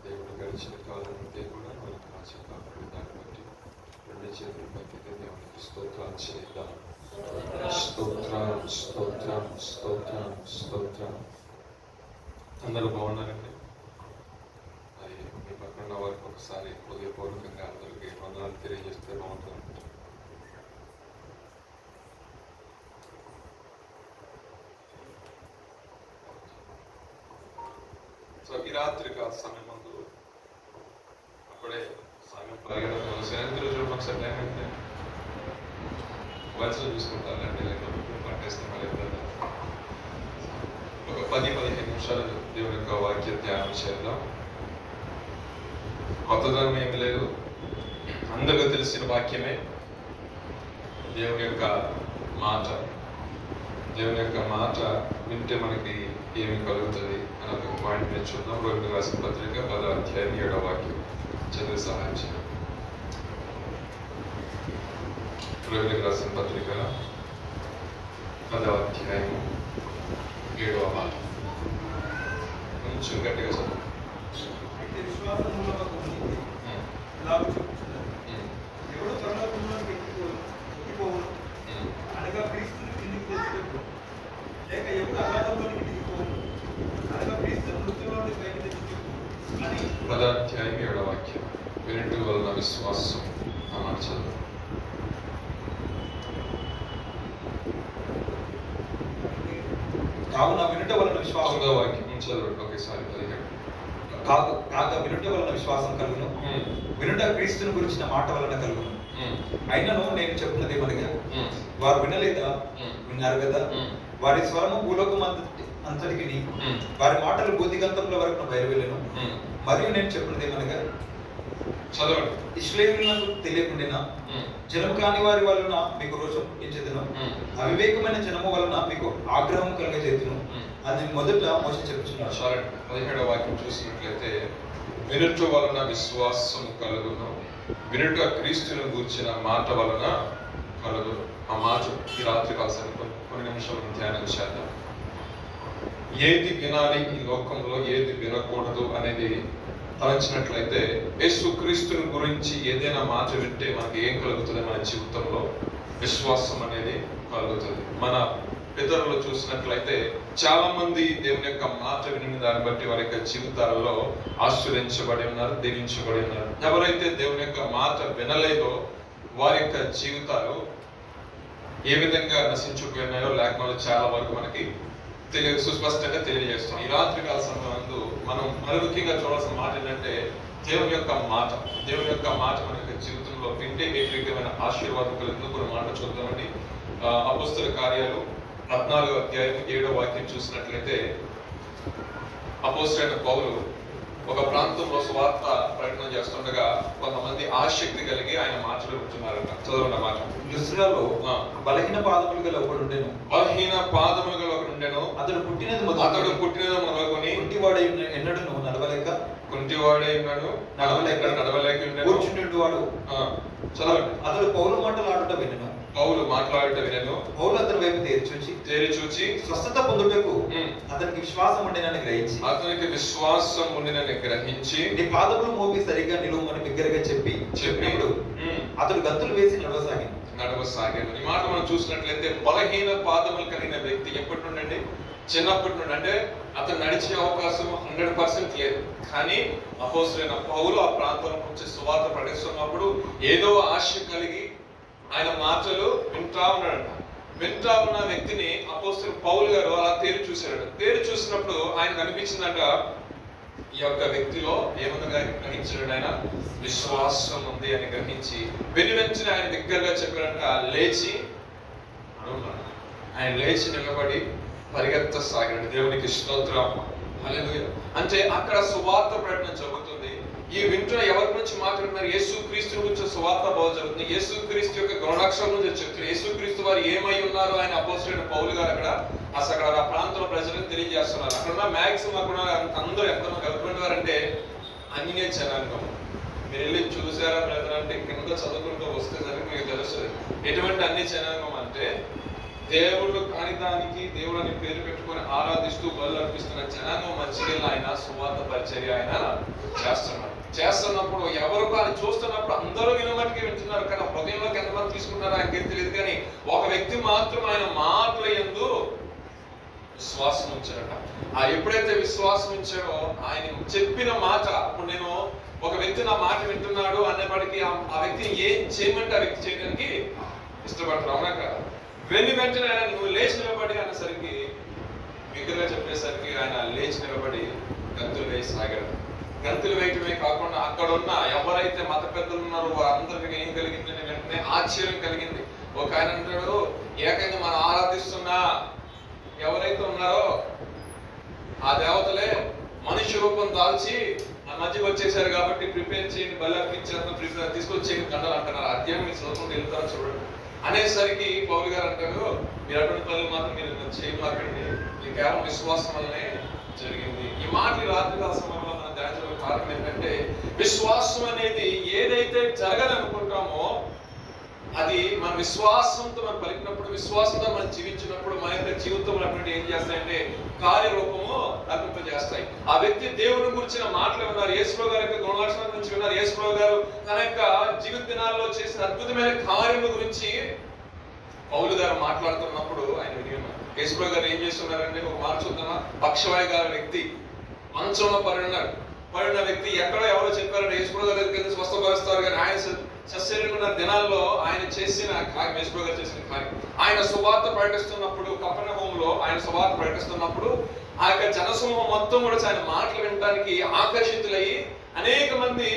దేవుడు గడిచిన కాలం అంతే కూడా మనకు కాచి కాపాడు దాన్ని బట్టి రెండు చేతులు పక్కకి దేవునికి స్తోత్రాలు చేద్దాం. స్తోత్రం స్తోత్రం స్తోత్రం స్తోత్రం. అందరూ బాగున్నారండి? మరి మీ పక్కన వారికి ఒకసారి హృదయపూర్వకంగా అందరికీ వందనాలు తెలియజేస్తే బాగుంటుంది. సో ఈ రాత్రి కాదు సమయం ముందు అప్పుడే సమయం పరిగెత్తుకున్నాను. సాయంత్రం రోజు ఒకసారి టైం అయితే వరుసలు చూసుకుంటానండి, లేకపోతే పట్టేస్తే మళ్ళీ ఒక 10-15 నిమిషాలు దేవుని యొక్క వాక్య ధ్యానం చేద్దాం. కొత్తదనం ఏమి లేదు, అందరికీ తెలిసిన వాక్యమే. దేవుని యొక్క మాట, దేవుని యొక్క మాట వింటే మనకి ఏమి కలుగుతుంది అని ఒక పాయింట్ నేను చూద్దాం. రోమిలకు రాసిన పత్రిక 10వ అధ్యాయం 7వ వాక్యం చదివి సహాయం చేయాలి. రోమిలకు రాసిన పత్రిక 10వ అధ్యాయం 7వ వాక్యం కొంచెం గట్టిగా చదువు. పదాధ్యాయం 7వ వాక్యం. వినుట వలన విశ్వాసం అమర్చదు. కావున వినుట వలన విశ్వాసం వాక్యం చదవండి ఒకేసారి. 17 కాగా వినుట వలన విశ్వాసం కలుగును, వినుట క్రీస్తుని గురించిన మాట వలన కలుగును. అయినను నేను చెప్పినది ఏమనగా, వారు వినలేదా? విన్నారు కదా. వారి స్వరము భూలోకం అంతటికి, వారి మాటలు బుద్ధిగంతముల వరకు బయలువెళ్ళను. మరియు నేను చెప్పినది ఏమనగా, చదవండి. ఇశ్రాయేలునకు తెలియకుండా జనము కాని వారి వలన మీకు రోషం పుట్టించెదను, అవివేకమైన జనము వలన మీకు ఆగ్రహం కలుగజేతును అని మొదట మోషే చెప్పుచున్నాడు. 17వ వాక్యం చూసినట్లయితే, వినుట వలన విశ్వాసం కలుగును, వినుట క్రీస్తును గూర్చిన మాట వలన కలుగును. ఆ మాట ఈ రాత్రి కాల్సిన కొన్ని నిమిషాలు ధ్యానం చేద్దాం. ఏది వినాలి ఈ లోకంలో, ఏది వినకూడదు అనేది తలంచినట్లయితే, యేసుక్రీస్తుని గురించి ఏదైనా మాట వింటే మనకి ఏం కలుగుతుంది? మన జీవితంలో విశ్వాసం అనేది కలుగుతుంది. మన పితరులు చూసినట్లయితే చాలా మంది దేవుని యొక్క మాట విని దాన్ని బట్టి వారి యొక్క జీవితాలలో ఆశ్రయించబడి ఉన్నారు, దీవించబడి ఉన్నారు. ఎవరైతే దేవుని యొక్క మాట వినలేదో వారి యొక్క జీవితాలు ఏ విధంగా నశించిపోయినాయో లేకపోతే చాలా వరకు మనకి సుస్పష్టంగా తెలియజేస్తాం. ఈ రాత్రి కాల సమయంలో మనం ముఖ్యంగా చూడాల్సిన మాట ఏంటంటే, దేవుని యొక్క మాట. దేవుని యొక్క మాట మన యొక్క జీవితంలో వింటే ఏ విధమైన ఆశీర్వాదం కలుగుతుందో కొన్ని మాట చూద్దామండి. అపోస్తల కార్యాలు 14వ అధ్యాయం 7వ వాక్యం చూసినట్లయితే, అపోస్తలుడైన పౌలు ఒక ప్రాంతంలో సువార్త ప్రకటన చేస్తుండగా కొంతమంది ఆసక్తి కలిగి ఆయన మాటలు వింటున్నారట. చదవండి మాట. లుస్త్రాలో బలహీన పాదములు గల ఒకడుండెను. బలహీన పాదములు గల ఒకడుండెను. అతడు పుట్టినది మొదలుకొని కుంటివాడై ఎన్నడూను నడవలేక, కుంటివాడై ఉన్నాడు నడవలేక కూర్చుండేవాడు. చదవండి. అతడు పౌలు మాటలాడుట వినెను. పౌలు మాట్లాడుట వినెను. పౌలు అతని వైపు తేరి చూచి స్వస్థత పొందుటకు అతనికి విశ్వాసం ఉండినని గ్రహించి నీ పాదములు మోపి సరిగా నిలువమని బిగ్గరగా చెప్పినప్పుడు అతడు గంతులు వేసి నడవసాగాను. ఈ మాట మనం చూసినట్లయితే, బలహీన పాదములు కలిగిన వ్యక్తి ఎప్పటి నుండి? చిన్నప్పటి నుండి. అంటే అతను నడిచే అవకాశం 100% లేదు. కానీ అపోస్తలుడైన పౌలు ఆ ప్రాంతంలో వచ్చి సువార్త ప్రకటిస్తున్నప్పుడు ఏదో ఆశ కలిగి ఆయన మాటలు వింటా ఉన్నాడంట. వింటా ఉన్న వ్యక్తిని అపోస్తలుడు పౌలు గారు అలా తేరి చూశాడు. తేరి చూసినప్పుడు ఆయన కనిపించిందంట, ఈ యొక్క వ్యక్తిలో ఏమన్నా గ్రహించాడు? ఆయన విశ్వాసం ఉంది అని గ్రహించి వెనువెంటనే ఆయన దగ్గరగా చెప్పాడంట, లేచి ఆయన లేచి నిలబడి పరిగెత్తసాగాడు. దేవునికి స్తోత్రం, హల్లెలూయా. అంటే అక్కడ సువార్త ప్రకటన జరుగుతుంది. ఈ వింటున్న ఎవరి గురించి మాట్లాడుతున్నారు? యేసుక్రీస్తు గురించి సువార్త బోధ జరుగుతుంది. యేసుక్రీస్తు యొక్క గుణాక్షరం గురించి చెప్తున్నారు. యేసుక్రీస్తు వారు ఏమై ఉన్నారు ఆయన అపోస్తలుడైన పౌలు గారు అక్కడ ఆ ప్రాంతంలో ప్రజలకు తెలియజేస్తున్నారు. అక్కడ మ్యాక్సిమం అక్కడ అందరూ ఎటువంటి వారంటే అన్య జనాంగం. మీరు వెళ్ళి చూసారా బ్రదర్ అంటే కింద చదువుకుంటూ వస్తే సరే మీకు తెలుస్తుంది ఎటువంటి అన్ని జనాంగం అంటే దేవుళ్ళు కాని దానికి దేవుడిని పేరు పెట్టుకొని ఆరాధిస్తూ బలు అర్పిస్తున్న జనాంగం మధ్యకెళ్ళి ఆయన సువార్త పరిచర్య ఆయన చేస్తున్నప్పుడు ఎవరు కానీ చూస్తున్నప్పుడు అందరూ వినమటికి వింటున్నారు, కానీ హృదయంలోకి ఎంతమంది తీసుకుంటారో ఆయనకి తెలియదు. కానీ ఒక వ్యక్తి మాత్రం ఆయన మాటల యందు విశ్వాసం ఉంచాడట. ఎప్పుడైతే విశ్వాసం ఉంచాడో ఆయన చెప్పిన మాట, ఇప్పుడు నేను ఒక వ్యక్తి నా మాట వింటున్నాడు అనేప్పటికీ ఆ వ్యక్తిని ఏం చేయమంటే ఆ వ్యక్తి చేయడానికి ఇష్టపడతారు, అవునా కదా? వెంటనే ఆయన నువ్వు లేచి నిలబడి అనేసరికి, బిగ్గరగా చెప్పేసరికి ఆయన లేచి నిలబడి గంతులు వేసి సాగాడు. గంతులు వేయటమే కాకుండా అక్కడ ఉన్న ఎవరైతే మత పెద్దలు ఉన్నారో వారందరికీ ఏం కలిగిందని వెంటనే ఆశ్చర్యం కలిగింది. ఒక ఆయన అంటాడు, ఏకంగా మనం ఆరాధిస్తున్నా ఎవరైతే ఉన్నారో ఆ దేవతలే మనిషి రూపం దాల్చి ఆ మధ్యకి వచ్చేసారు కాబట్టి ప్రిపేర్ చేయండి, బలి అర్పించేంత ప్రిపేర్ తీసుకొచ్చేయండి దండలు అంటున్నారు. అధ్యాయం మీ చదువుకుంటూ వెళ్తారో చూడండి అనేసరికి పౌలు గారు అంటారు, మీరు అటువంటి పనులు మాత్రం మీరు చేయమాకండి, ఇది కేవలం విశ్వాసం వల్లనే జరిగింది. ఈ మాటలు రాత్రికాల సమయంలో మనం ధ్యానించే కారణం ఏంటంటే, విశ్వాసం అనేది ఏదైతే జరగాలనుకుంటామో అది మన విశ్వాసంతో మనం పలికినప్పుడు, విశ్వాసంతో మనం జీవించినప్పుడు మన యొక్క జీవితంలో అటువంటి ఏం చేస్తాయంటే కార్యరూపము అర్పింపజేస్తాయి. ఆ వ్యక్తి దేవుని గురించిన మాటలు విన్నారు, యేసుప్రభు గారి యొక్క గుణలక్షణాల గురించి విన్నారు, యేసుప్రభు గారు తన యొక్క జీవిత దినాల్లో చేసిన అద్భుతమైన కార్యముల గురించి పౌలు గారు మాట్లాడుతున్నప్పుడు ఆయన విన్నారు. యేసుప్రభు గారు ఏం చేస్తున్నారంటే, ఒక మాట చూద్దామా? పక్షవాయు గారి వ్యక్తి మంచంలో పడిన వ్యక్తి ఎక్కడో ఎవరో చెప్పారంటే యేసుప్రభు గారి దగ్గరికి స్వస్థపరుస్తారు, కానీ ఆయన సశరీరంగా దినాల్లో ఆయన చేసిన కార్యం, యేసుప్రభు గారు చేసిన కార్యం, ఆయన సువార్త ప్రకటిస్తున్నప్పుడు కపెర్నహూములో ఆయన సువార్త ప్రకటిస్తున్నప్పుడు ఆ యొక్క జనసమూహం మొత్తం కూడా ఆయన మాటలు వినడానికి ఆకర్షితులయ్యి అనేక మంది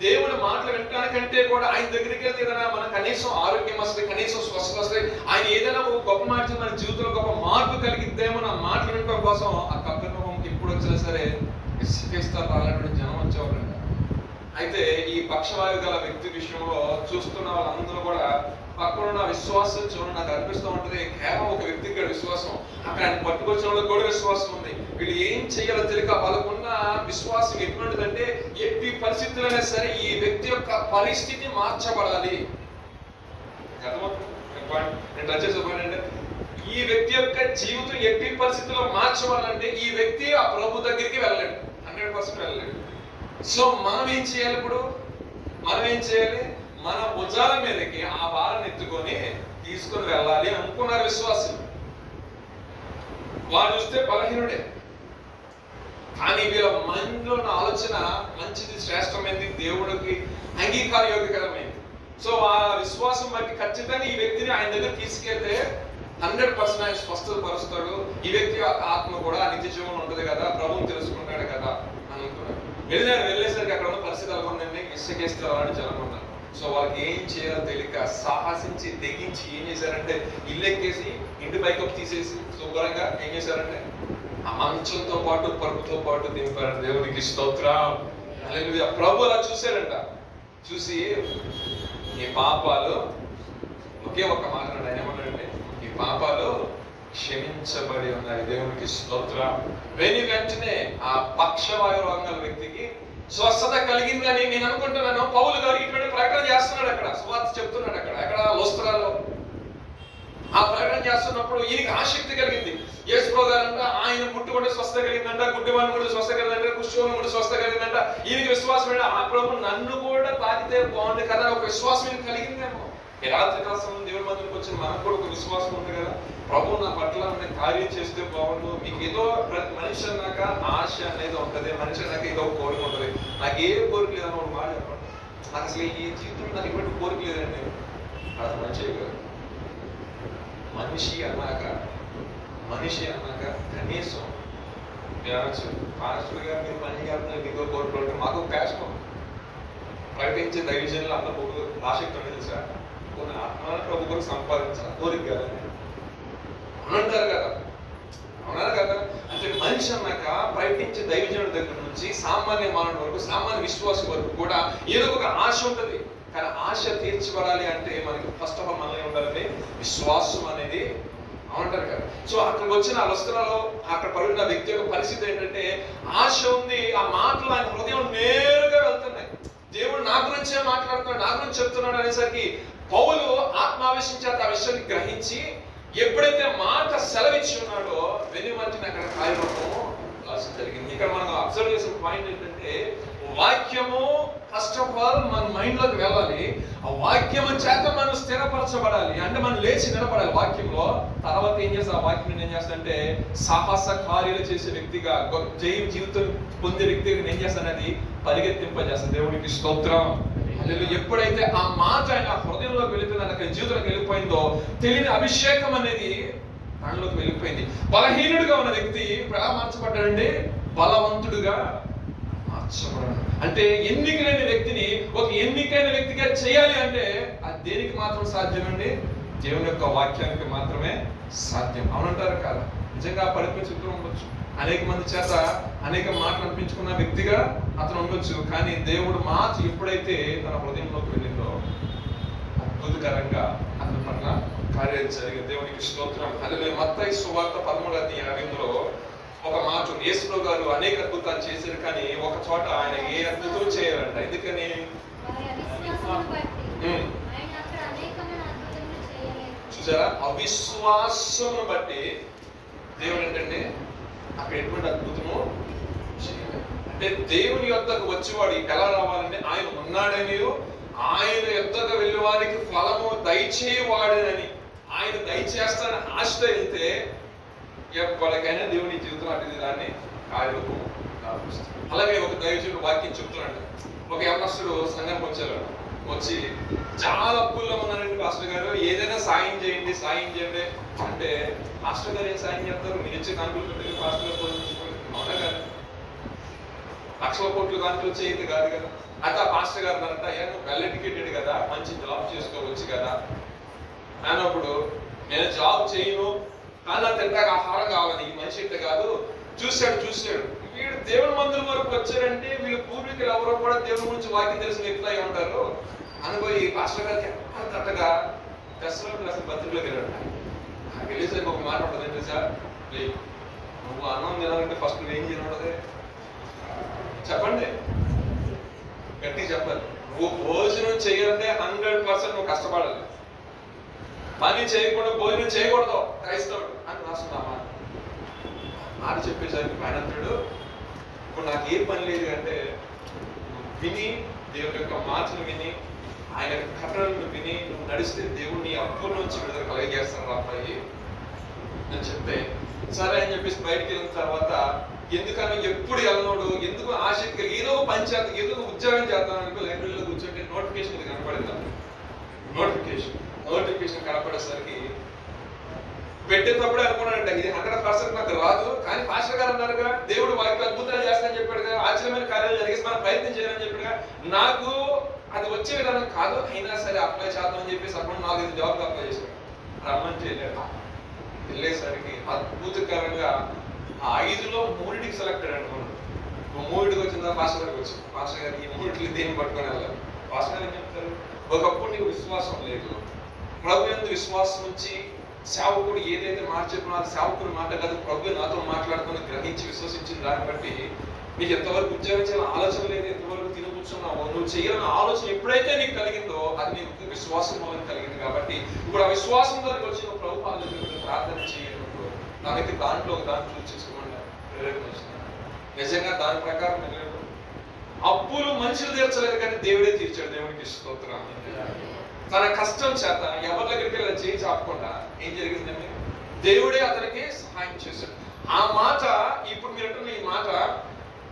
దేవుని మాటలు వినడానికంటే కూడా ఆయన దగ్గరికి వెళ్తే ఏదైనా మన కనీసం ఆరోగ్యం వస్తుంది, కనీసం స్వస్థత వస్తుంది, ఆయన ఏదైనా ఒక గొప్ప మాట మన జీవితంలో గొప్ప మార్పు కలిగిద్దేమో నా మాటలు వినడం కోసం ఆ కపెర్నహూముకి ఎప్పుడు వచ్చినా సరే ఇసుకేస్తారు రాలటువంటి జనం వచ్చేవాళ్ళు. అయితే ఈ పక్షవాయు గల వ్యక్తి విషయంలో చూస్తున్న వాళ్ళందరూ కూడా పక్కనున్న విశ్వాసం చూడండి, నాకు అనిపిస్తూ ఉంటుంది కేవలం ఒక వ్యక్తికి విశ్వాసం, అక్కడ ఆయన పట్టుకొచ్చిన వాళ్ళకి కూడా విశ్వాసం ఉంది. వీళ్ళు ఏం చేయాలో తెలియక వాళ్ళకున్న విశ్వాసం ఎటువంటిదంటే, ఎట్టి పరిస్థితులైనా సరే ఈ వ్యక్తి యొక్క పరిస్థితి మార్చబడాలి. నేను టచ్ చేసేపోయానంటే, ఈ వ్యక్తి యొక్క జీవితం ఎట్టి పరిస్థితుల్లో మార్చబడాలంటే ఈ వ్యక్తి ఆ ప్రభు దగ్గరికి వెళ్ళలేడు, 100% వెళ్ళలేడు. సో మనం ఏం చేయాలి? ఇప్పుడు మనం ఏం చేయాలి? మన భుజాల మీదకి ఆ భారాన్ని ఎత్తుకొని తీసుకొని వెళ్ళాలి అనుకున్నారు విశ్వాసులు. వారు చూస్తే బలహీనుడే, కానీ వీళ్ళ మైండ్లో ఉన్న ఆలోచన మంచిది, శ్రేష్టమైనది, దేవుడికి అంగీకారయోగ్యకరమైంది. సో ఆ విశ్వాసం బట్టి ఖచ్చితంగా ఈ వ్యక్తిని ఆయన దగ్గర తీసుకెళ్తే 100% ఆయన స్వస్థత పరుస్తాడు. ఈ వ్యక్తి ఆత్మ కూడా నిత్య జీవనం ఉంటుంది కదా, ప్రభువుని తెలుసుకుంటాడు కదా అనుకున్నాడు. వెళ్ళేసరికి అక్కడ ఉన్న పరిస్థితి ఎలా ఉందండి, ఇసుకేస్తే అలాంటి జనం ఉన్నారు. సో వాళ్ళకి ఏం చేయాలో తెలియక సాహసించి తెగించి ఏం చేశారంటే, ఇల్లు ఎక్కేసి ఇంటి పైకప్పు తీసేసి శుభ్రంగా ఏం చేశారంటే ఆ మంచంతో పాటు పరుపుతో పాటు దింపారు. దేవునికి స్తోత్రం. హల్లెలూయా. ప్రభు అలా చూశారంట. చూసి ఈ పాపాలు, ఒకే ఒక మాట ఆయన ఏమన్నాడంటే, ఈ పాపాలు క్షమించబడి ఉన్నాయి. దేవునికి స్తోత్రం. వెంటనే ఆ పక్షవాయు రోగం వ్యక్తికి స్వస్థత కలిగిందని నేను అనుకుంటున్నాను. పౌలు గారు ఇటువంటి ప్రకటన చేస్తున్నాడు, అక్కడ సువార్త చెప్తున్నాడు, అక్కడ లోస్త్రాలో ఆ ప్రకటన చేస్తున్నప్పుడు ఈయనకి ఆసక్తి కలిగింది. యేసుప్రభు గారంట ఆయన ముట్టుకుంటే స్వస్థత కలిగిందంట, గుడ్డివాడిని కూడా స్వస్థత కలిగిందంట, కుష్ఠరోగిని కూడా స్వస్థత కలిగిందంట. ఈయనకి విశ్వాసం ఏంటంటే, ఆ ప్రభు నన్ను కూడా తాకితే బాగుంది కదా, ఒక విశ్వాసం ఈయన కలిగిందేమో. ఈ రాత్రి కాలం దేవుడి మందికి వచ్చిన మనకు కూడా ఒక విశ్వాసం ఉంది కదా, ప్రభు నా పట్ల కార్యం చేస్తే బాగుండు. మీకు ఏదో ప్రతి మనిషి అన్నాక ఆశ అనేది ఉంటుంది, మనిషి అన్నాక ఏదో కోరిక ఉంటుంది. నాకు ఏ కోరిక లేదని ఒక మాట చెప్పండి, నాకు అసలు ఈ జీవితంలో నాకు ఎటువంటి కోరిక లేదండి, అది మంచిగా కాదు. మనిషి అన్నాక కనీసం పాస్టర్ గారు మీరు పని చేస్తున్నారు, మీకు కోరికలు ఉంటే మాకు ప్యాషన్ ప్రకటించే దైవజనులు అందరూ ఆసక్తి ఉంది తెలుసా, కొన్ని ఆత్మలను ప్రభు కొరకు సంపాదించాలి కోరిక కదండి అంటారు కదా, అవునా కదా? అంటే మనిషి అన్నాక ప్రయత్నించే దైవజనుడి దగ్గర నుంచి సామాన్య మానవుడి వరకు, సామాన్య విశ్వాసం వరకు కూడా ఏదో ఒక ఆశ ఉంటుంది. కానీ ఆశ తీర్చబడాలి అంటే మనకి ఫస్ట్ ఆఫ్ ఆల్ మనలో ఉండాలంటే విశ్వాసం అనేది అంటారు కదా. సో అక్కడికి వచ్చిన ఆ వస్త్రాల్లో అక్కడ పడిన వ్యక్తి యొక్క పరిస్థితి ఏంటంటే, ఆశ ఉంది, ఆ మాటలు ఆయన హృదయం నేరుగా వెళ్తున్నాయి. దేవుడు నా గురించే మాట్లాడుతున్నాడు, నా గురించి చెప్తున్నాడు అనేసరికి పౌలు ఆత్మావేశం చేత ఆ విషయాన్ని గ్రహించి ఎప్పుడైతే మాట సెలవిచ్చి ఉన్నాడో వెనుమంటిని అక్కడ కార్యక్రమం జరిగింది. ఇక్కడ మనం అబ్జర్వ్ చేసిన పాయింట్ ఏంటంటే వాక్యము ఫస్ట్ ఆఫ్ ఆల్ మన మైండ్ లోకి వెళ్ళాలి. ఆ వాక్యము చేత మనం స్థిరపరచబడాలి. అంటే మనం లేచి నిలబడాలి వాక్యంలో. తర్వాత ఏం చేస్తా, ఆ వాక్యం ఏం చేస్తానంటే సాహస కార్యాలు చేసే వ్యక్తిగా, జయం జీవితం పొందే వ్యక్తిగా ఏం చేస్తానది పరిగెత్తింపజేస్తాను. దేవునికి స్తోత్రం. ఎప్పుడైతే ఆ మాట ఆయన హృదయంలోకి వెళ్ళిపోయిందో, అక్కడ జీవితంలోకి వెళ్ళిపోయిందో, తెలియని అభిషేకం అనేది దానిలోకి వెళ్ళిపోయింది. బలహీనుడిగా ఉన్న వ్యక్తి ఇప్పుడు ఎలా మార్చబడ్డాడండి? బలవంతుడుగా మార్చబడ్డాడు. అంటే ఎన్నిక లేని వ్యక్తిని ఒక ఎన్నికైన వ్యక్తిగా చేయాలి అంటే అది దేనికి మాత్రం సాధ్యమండి? దేవుని యొక్క వాక్యానికి మాత్రమే సాధ్యం. అవునంటారు కాదా? నిజంగా పడిపోయి చుట్టూ ఉండొచ్చు, అనేక మంది చేత అనేక మాటలు అనిపించుకున్న వ్యక్తిగా అతను ఉండొచ్చు. కానీ దేవుడు మాట ఎప్పుడైతే తన హృదయంలోకి వెళ్ళిందో అద్భుతకరంగా అతని పట్ల కార్యాలు జరిగింది. దేవునికి స్తోత్రం. అందులో మత్తయి సువార్త 13:50 ఒక మాట, యేసు గారు అనేక అద్భుతాలు చేశారు, కానీ ఒక చోట ఆయన ఏ అద్భుతం చేయాలంట. ఎందుకని? చూసారా, అవిశ్వాసమును బట్టి దేవుడు ఏంటంటే అక్కడ ఎటువంటి అద్భుతము చేయలేదు. అంటే దేవుని యొద్దకు వచ్చేవాడు ఎలా రావాలంటే ఆయన ఉన్నాడని, ఆయన యొద్దకు వెళ్ళే వారికి ఫలము దయచేవాడని, ఆయన దయచేస్తాడని ఆశతో వెళ్తే ఎప్పటికైనా దేవుని జీవితం అటు దాన్ని కార్యరూపం దాపిస్తుంది. అలాగే ఒక దైవజనుడు వాక్యం చెప్తున్నాడు. ఒక యవనస్తుడు సంఘానికి వచ్చారు. వచ్చి చాలా అప్పుల్లో ఉన్నారండి పాస్టర్ గారు, ఏదైనా సాయం చేయండి సాయం చేయండి అంటే, పాస్టర్ గారు ఏం సాయం చేస్తారు? మీరు ఇచ్చే కానుకలు పెట్టి పాస్టర్ గారు పోషించుకోండి. అవునా కదా? లక్షల కోట్లు కానుకలు చేయదు కాదు కదా. అయితే ఆ పాస్టర్ గారు అంట, నువ్వు వెల్ ఎడ్యుకేటెడ్ కదా, మంచి జాబ్ చేసుకోవచ్చు కదా అన్నప్పుడు, నేను జాబ్ చేయను కానీ తింటాక ఆహారం కావాలి, ఈ మనిషి ఇంత కాదు. చూశాడు వీడు దేవుని మందిరం వరకు వచ్చారంటే వీళ్ళ పూర్వీకులు ఎవరో కూడా దేవుని గురించి వాక్యం తెలిసిన వ్యక్తులు అయి ఉంటారు అనుకోయి పాస్టర్ గారికి తట్టగా దర్శనంలో అసలు బతుకులోకి వెళ్ళాడు. వెళ్ళేసరికి ఒక మాట ఉంటుంది ఏంటి సార్, నువ్వు అన్నం తినాలంటే ఫస్ట్ నువ్వు ఏం చేయనుండదు చెప్పండి, గట్టిగా చెప్పాలి. నువ్వు భోజనం చేయాలంటే 100% నువ్వు కష్టపడాలి. పని చేయకుండా భోజనం చేయకూడదు క్రైస్తవుడు అని రాస్తున్నామా మాట చెప్పేసరికి ఆయన అంటాడు, ఇప్పుడు నాకు ఏ పని లేదు అంటే విని దేవుని యొక్క మాటలు విని ఆయన కట్టడలను విని నువ్వు నడిస్తే దేవుడిని అప్పుల నుంచి విడుదల కలిగేస్తాను అబ్బాయి అని చెప్తే సరే అని చెప్పేసి బయటికి వెళ్ళిన తర్వాత ఎందుకని ఎప్పుడు వెళ్ళనోడు, ఎందుకు ఆసక్తి కలిగి ఏదో పంచాయతీ ఏదో ఉద్యోగం చేద్దాం అనుకో లైబ్రరీలో కూర్చోంటే నోటిఫికేషన్ ఇది కనపడింది. నోటిఫికేషన్ కనపడేసరికి పెట్టేటప్పుడే అనుకున్నాడంట ఇది 100% నాకు రాదు, కానీ పాస్టర్ గారు అన్నారుగా దేవుడు వాక్య అద్భుతాలు చేస్తానని చెప్పాడుగా, ఆశ్చర్యమైన కార్యాలు జరిగేసి మనం ప్రయత్నం చేయాలని చెప్పాడుగా, నాకు అది వచ్చే విధానం కాదు అయినా సరే అప్లై చేద్దామని చెప్పేసి అప్పుడు 4-5 జాబ్లు అప్లై చేశాడు. రమ్మంటే వెళ్ళేసరికి అద్భుతకరంగా ఆ 5లో 3కి సెలెక్టెడ్ అనుకున్నాడు. 3కి వచ్చిందా పాస్టర్ గారికి వచ్చి, పాస్టర్ గారికి ఈ 3కి దేన్ని పట్టుకొని వెళ్ళాలి. పాస్టర్ గారు ఏం చెప్తారు, ఒకప్పుడు నీకు విశ్వాసం లేదు, ప్రభు యందు విశ్వాసం ఉంచి సేవకుడు ఏదైతే మాట చెప్పినారో సేవకుడు మాట కాదు, ప్రభు నాతో మాట్లాడుకుని గ్రహించి విశ్వసించిన దాన్ని బట్టి నీకు ఎంతవరకు ఉద్యోగం చేయాలని ఆలోచన లేదు, ఎంతవరకు తిని కూర్చున్నావో, నువ్వు చేయాలని ఆలోచన ఎప్పుడైతే నీకు కలిగిందో అది నీకు విశ్వాసం వల్ల కలిగింది. కాబట్టి ఇప్పుడు ఆ విశ్వాసం దగ్గరికి వచ్చి నువ్వు ప్రభు పాద దగ్గర ప్రార్థన చేయనప్పుడు దానికి దాంట్లో దాన్ని చూసుకోమని ప్రేరేపణ నిజంగా దాని ప్రకారం అప్పులు మనుషులు తీర్చలేదు కానీ దేవుడే తీర్చాడు. దేవునికి స్తోత్రం. తన కష్టం చేత ఎవరి దగ్గరికి వెళ్ళి చేయి చాపకుండా ఏం జరిగిందండి, దేవుడే అతనికి సహాయం చేశాడు. ఆ మాట ఇప్పుడు మీరు అంటున్న ఈ మాట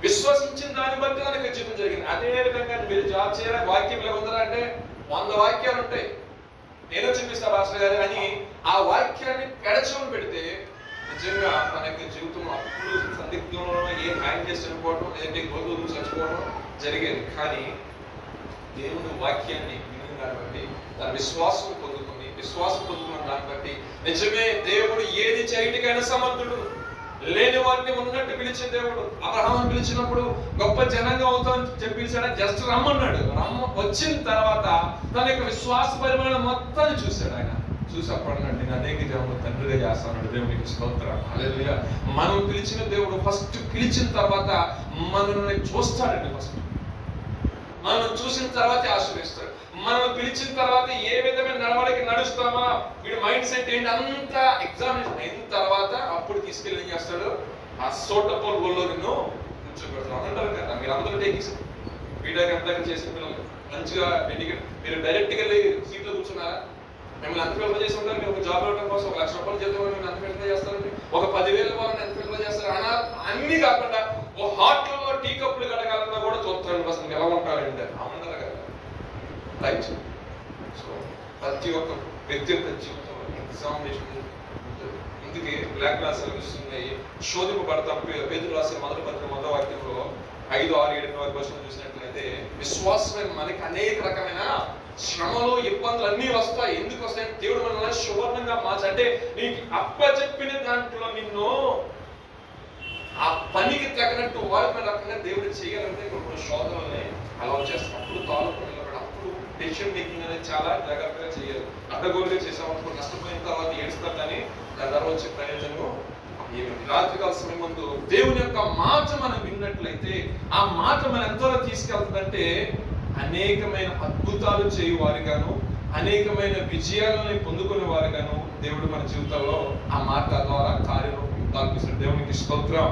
విశ్వసించిన దాన్ని బట్టి తనకి జీవితం జరిగింది. అదే విధంగా మీరు జాబ్ చేయాలి వాక్యం ఇలా ఉందా అంటే 100 వాక్యాలు ఉంటాయి, నేను చూపిస్తా పాస్టర్ గారు అని ఆ వాక్యాన్ని పెడచమని పెడితే నిజంగా తన యొక్క జీవితం అప్పుడు సందిగ్ధంలో ఏ న్యాయం చేసి చనిపోవడం లేదంటే గోధులు చచ్చిపోవడం జరిగేది. కానీ దేవుని వాక్యాన్ని విని దాన్ని బట్టి తన విశ్వాసం పొందుతుంది. విశ్వాసం పొందుతున్న దాన్ని బట్టి నిజమే దేవుడు ఏది చేయటికైనా సమర్థుడు. లేని వారిని ఉన్నట్టు పిలిచిన దేవుడు అబ్రహామును పిలిచినప్పుడు గొప్ప జనంగా అవుతామని చెప్పి పిలిచాడు, జస్ట్ రమ్మన్నాడు. వచ్చిన తర్వాత తన యొక్క విశ్వాస పరిమాణం మొత్తాన్ని చూశాడు. ఆయన చూసప్పన్నాడు, నేను అనేక జనములు తండ్రిగా చేస్తాను. దేవునికి స్తోత్రం. హల్లెలూయా. మనం పిలిచిన దేవుడు ఫస్ట్ పిలిచిన తర్వాత మనల్ని చూస్తాడండి. ఫస్ట్ మనం చూసిన తర్వాతే ఆశీర్వదిస్తాడు. మనం పిలిచిన తర్వాత ఏ విధమైన నడవడికి నడుస్తామా, వీడి మైండ్ సెట్ ఏంటి అంతా ఎగ్జామినేషన్ అయిన తర్వాత అప్పుడు తీసుకెళ్ళి ఏం చేస్తాడు, ఆ సోటపోల్ గోల్లో నిన్ను కూర్చోబెడతాం అంటారు కదా. మీరు అందరూ టేకిస్ బీటెక్ ఎంత చేసిన పిల్లలు మంచిగా మీరు డైరెక్ట్గా వెళ్ళి సీట్లో కూర్చున్నారా? మిమ్మల్ని ఎంత ప్రిఫర్ చేసి ఉంటారు? మీరు ఒక జాబ్ ఇవ్వడం కోసం 1 లక్ష రూపాయలు జీతం మిమ్మల్ని ఎంత ప్రిఫర్ చేస్తారండి? ఒక 10,000 వాళ్ళని ఎంత ప్రిఫర్ చేస్తారు? అన్నీ కాకుండా ఓ హాట్లలో టీ కప్పులు కడగాలన్నా కూడా చూస్తాను అసలు ఎలా ఉంటారంటే అవునారు కదా, రైట్? సో ప్రతి ఒక్క వ్యక్తిగత జీవితంలో ఎగ్జామినేషన్ ఉంటుంది. అందుకే బ్లాక్ క్లాస్ ఉన్నాయి, శోధింపబడతాం. పేతురు రాసిన మొదటి పత్రిక 1వ వాక్యంలో 5, 6, 7 వచనం చూసినట్లయితే విశ్వాసమైన మనకి అనేక రకమైన శ్రమలు, ఇబ్బందులు అన్నీ వస్తాయి. ఎందుకు వస్తాయంటే దేవుడు మనల్ని సువర్ణంగా అంటే నీకు అప్పచెప్పిన దాంట్లో నిన్ను ఆ పనికి తగినట్టు వారిన రకంగా దేవుడు చేయాలంటే కొన్ని శోధనల్ని అలౌ చేస్తాం. అప్పుడు తాలూకు నిలబడి అప్పుడు డెసిషన్ మేకింగ్ అనేది చాలా జాగ్రత్తగా చేయాలి. అడ్డగోలుగా చేసామనుకో నష్టపోయిన తర్వాత ఏడుస్తాం, కానీ దాని తర్వాత వచ్చే ప్రయోజనం ఏమిటి? రాత్రికాల సమయం ముందు దేవుని యొక్క మాట మనం విన్నట్లయితే ఆ మాట మనం ఎంతలో తీసుకెళ్తుందంటే అనేకమైన అద్భుతాలు చేయువారిగాను, అనేకమైన విజయాలను పొందుకునే వారిగాను దేవుడు మన జీవితంలో ఆ మాట ద్వారా కార్యరూపం దాల్పిస్తాడు. దేవునికి స్తోత్రం.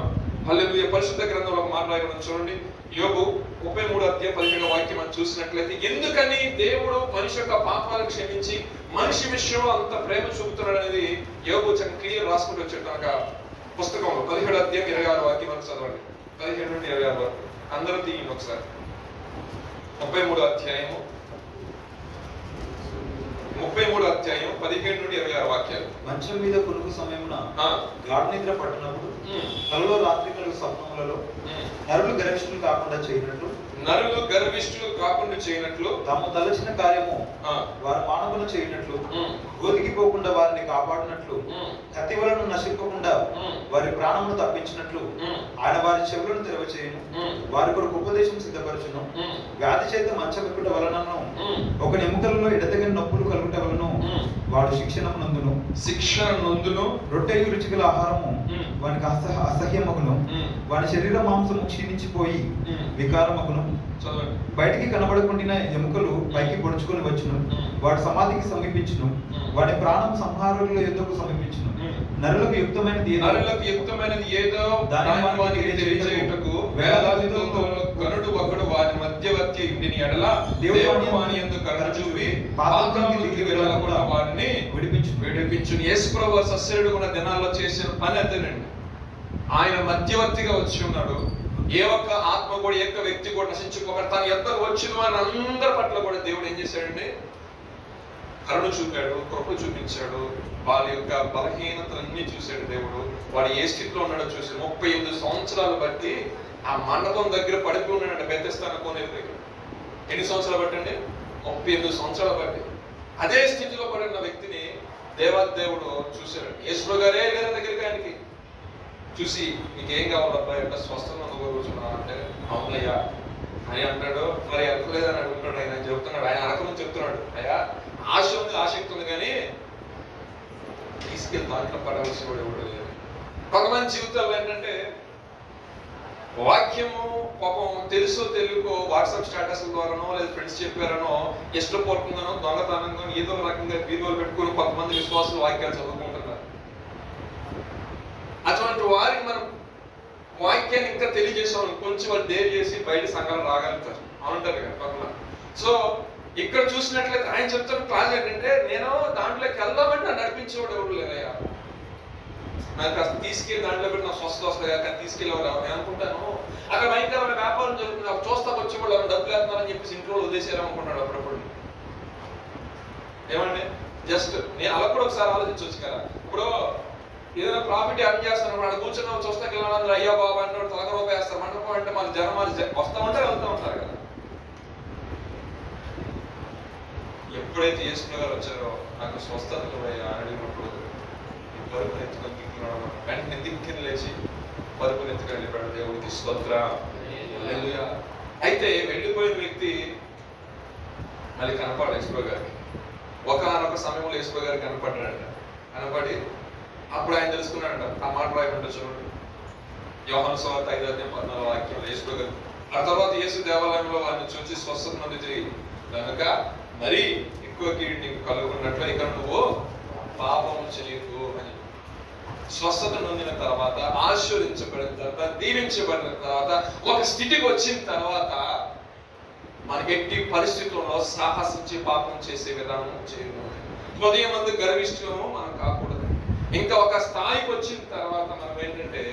హల్లెలూయా. పరిశుద్ధ గ్రంథంలో ఒక మాట రాయబడింది చూడండి. యోబు 33వ అధ్యాయం 17వ వాక్యం మనం చూసినట్లయితే ఎందుకని దేవుడు మనిషి యొక్క పాపాలను క్షమించి మనిషి విషయంలో అంత ప్రేమ చూపుతున్నాడు అనేది యోబు చాలా క్లియర్ రాసుకుంటూ వచ్చాడు. కనుక పుస్తకంలో 17వ అధ్యాయం 26వ వాక్యం వరకు చదవండి. 17 నుండి 26 వరకు అందరూ తీయండి ఒకసారి. 33వ అధ్యాయము 17 నుండి 26 వాక్యాలు. మంచం మీద పురుగు సమయమున గాఢ నిద్ర పట్టినప్పుడు కలలో రాత్రి కలుగు స్వప్నములలో నరులు గర్విష్ఠులు కాకుండా చేయనట్లు తాము తలచిన కార్యము వారు మానవులు చేయనట్లు ఒదిగిపోకుండా వారిని కాపాడినట్లు కత్తి వలను నశింపకుండా వారి ప్రాణమును తప్పించినట్లు ఆయన వారి చెవులను తెరవచేయును, వారి కొరకు ఉపదేశం సిద్ధపరచును. వ్యాధి చేత మంచమెక్కుట వలనను ఒక ఎముకలలో ఎడతెగని నొప్పులు కలుగుట వలన వాడు శిక్షణ నొందును. రొట్టెయు రుచిగల ఆహారము వానికి అసహ్యమగును. వాని శరీర మాంసము క్షీణించిపోయి వికారమగును. బయటికి కనబడకుండా ఎముకలు పైకి పొడుచుకొని వచ్చును. వాడు సమాధికి సమీపించును. వాడి ప్రాణం సంహారుల యుద్ధకు సమీపించును. నరులకు యుక్తమైనది ఏదో దాని తెలియజేయుటకు వేలాదితో గనుడు ఒకడు వారి మధ్యవర్తి ఇంటిని ఎడల దేవుడు వాని యందు కరుణ చూపి పాతాళానికి దిగి వెళ్ళకుండా వారిని విడిపించును. యేసుప్రభు సస్యుడు ఉన్న దినాల్లో చేసిన పని అదేనండి. ఆయన మధ్యవర్తిగా వచ్చి ఉన్నాడు. ఏ ఒక్క ఆత్మ కూడా, ఏ ఒక్క వ్యక్తి కూడా నశించుకోకుండా తన యొద్దకు వచ్చిన వారి అందరి పట్ల కూడా దేవుడు ఏం చేశాడండి? కరుణ చూపాడు, కృప చూపించాడు. వాళ్ళ యొక్క బలహీనతలన్నీ చూశాడు దేవుడు. వాడు ఏ స్థితిలో ఉన్నాడో చూసి 38 సంవత్సరాలు బట్టి ఆ మండపం దగ్గర పడిపోయి ఉన్నాడంటే బెత్తెస్తాను కోనే దగ్గర. ఎన్ని సంవత్సరాలు బట్టండి? 38 సంవత్సరాలు బట్టి అదే స్థితిలో పడిన వ్యక్తిని దేవాదేవుడు చూశాడు. యేసు గారే లేరు దగ్గరికి. ఆయనకి చూసి నీకేం కావాలి అబ్బాయి అంటే స్వస్థత కూర్చున్నా అంటే అవునయ్యా అని అంటాడు. మరి ఎక్కలేదని అడుగుతున్నాడు. ఆయన చెప్తున్నాడు, ఆయన అడగమని చెప్తున్నాడు, అయ్యా ఆశ ఉంది, ఆసక్తి ఉంది, కానీ తీసుకెళ్ళి దాంట్లో పడవలసి కూడా ఎవడు లేదు. కొంతమంది జీవితాలు ఏంటంటే వాక్యము పాపం తెలుసో తెలియకో వాట్సాప్ స్టేటస్ల ద్వారానో లేదా ఫ్రెండ్స్ చెప్పారనో ఇష్టపూర్వకంగానో దొంగతనంగా ఏదో రకంగా బీరువాలు పెట్టుకుని కొంతమంది విశ్వాసులు వాక్యాలు చదువుకుంటున్నారు. అటువంటి వారికి మనం వాక్యాన్ని ఇంకా తెలియజేసాం కొంచెం వాళ్ళు డేర్ చేసి బయట సంఘాలు రాగలుగుతారు. అవునంటారు కదా కొంతమంది. సో ఇక్కడ చూసినట్లయితే ఆయన చెప్తున్న క్లాస్ ఏంటంటే నేను దాంట్లోకి వెళ్దామంటే నన్ను నడిపించేవాడు ఎవరు లేదయ్యా, నాకు అసలు తీసుకెళ్ళి దాంట్లో పెట్టి నా స్వస్థ వస్తుంది కానీ తీసుకెళ్ళేవారు నేను అనుకుంటాను. అక్కడ భయంకరమైన వ్యాపారం జరుగుతుంది, అప్పుడు చూస్తా వచ్చేవాళ్ళు ఎవరు డబ్బులు వేస్తున్నారని చెప్పేసి ఇంట్లో వదిలేసారు అనుకుంటున్నాడు అప్పుడప్పుడు. ఏమండి జస్ట్ నేను అలా కూడా ఒకసారి ఆలోచించవచ్చు కదా. ఇప్పుడు ఏదైనా ప్రాఫిట్ ఎర్న్ చేస్తాను వాడు కూర్చున్న చూస్తాకి వెళ్ళినందులో అయ్యా బాబా అంటే తలక రూపాయి వేస్తారు. మండపం అంటే మన జనం వస్తామంటే వెళ్తూ ఉంటారు కదా. ఎప్పుడైతే యేసు గారు వచ్చారో నాకు స్వస్థత అడిగినప్పుడు పరుపుని ఎత్తుకొని దిక్కున్నాడు. వెంటనే దిక్కుని లేచి పరుపుని ఎత్తుకొని వెళ్ళిపోయాడు. దేవుడికి స్తోత్రం. హల్లెలూయా. అయితే వెళ్ళిపోయిన వ్యక్తి మళ్ళీ కనపడాడు యేసు గారికి. ఒకనొక సమయంలో యేసు గారికి కనపడ్డాడంట. కనపడి అప్పుడు ఆయన తెలుసుకున్నాడంట. ఆ మాట రాయకుండా చూడండి. యోహాను సువార్త 5వ అధ్యాయం 14వ వాక్యంలో యేసు గారు ఆ తర్వాత యేసు దేవాలయంలో వారిని చూసి స్వస్థత నొంది కనుక మరీ ఎక్కువ కీడు నీకు కలుగున్నట్లు ఇక నువ్వు పాపం చేయకు అని. స్వస్థత నొందిన తర్వాత, ఆశీర్వదించబడిన తర్వాత, దీవించబడిన తర్వాత, ఒక స్థితికి వచ్చిన తర్వాత మనకి ఎట్టి పరిస్థితుల్లో సాహసించి పాపం చేసే విధానం చేయడం, ఉదయం మంది గర్విష్టము మనం కాకూడదు. ఇంకా ఒక స్థాయికి వచ్చిన తర్వాత మనం ఏంటంటే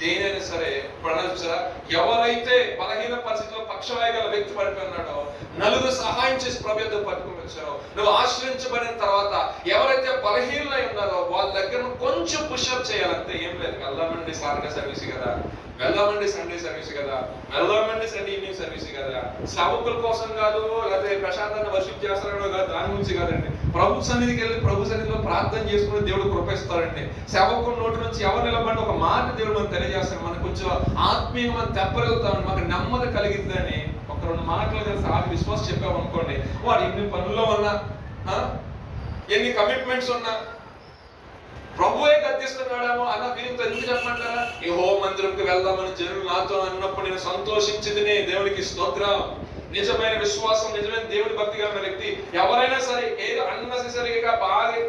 దేనైనా సరే ప్రణాళించారా, ఎవరైతే బలహీన పరిస్థితిలో పక్షవాయుగల వ్యక్తి పడిపోయినాడో నలుగురు సహాయం చేసి ప్రభుత్వం పట్టుకుని వచ్చారో, నువ్వు ఆశ్రయించబడిన తర్వాత ఎవరైతే బలహీనలై ఉన్నారో వాళ్ళ దగ్గర కొంచెం పుషప్ చేయాలంటే ఏం లేదు. వెళ్దామండి సాటర్డే సర్వీస్ కదా, వెళ్దామండి సండే సర్వీస్ కదా, వెళ్దామండి సండే ఈవినింగ్ సర్వీస్ కదా. సేవకుల కోసం కాదు, లేకపోతే ప్రశాంతంగా వర్షిప్ చేస్తారో కాదు, దాని గురించి కాదండి. ప్రభు సన్నిధికి వెళ్ళి ప్రభు సన్నిధిలో ప్రార్థన చేసుకుని దేవుడు కృపిస్తాడండి. సేవకుల నోటి నుంచి ఎవరు నిలబడి ఒక మాట దేవుడు మనం తెలియజేస్తాడు, మనకు కొంచెం ఆత్మీయంగా మనం తెప్పగలుగుతామని, మాకు నెమ్మది కలిగిద్దని ఒక రెండు మాటలు కలిసి ఆగి విశ్వాసం చెప్పామనుకోండి, వాడు ఎన్ని పనుల్లో ఉన్నా, ఎన్ని కమిట్మెంట్స్ ఉన్నా, ప్రభువే గద్దిస్తున్నాడేమో అన్న వీరితో ఎందుకు చెప్పమంటారా? యెహోవా మందిరంకి వెళ్దామని జనులు నాతో అన్నప్పుడు నేను సంతోషించింది దేవునికి స్తోత్రం. నిజమైన విశ్వాసం, నిజమైన దేవుని భక్తి కలిగిన వ్యక్తి ఎవరైనా సరే ఏదో అన్నెసెసరీగా బాగా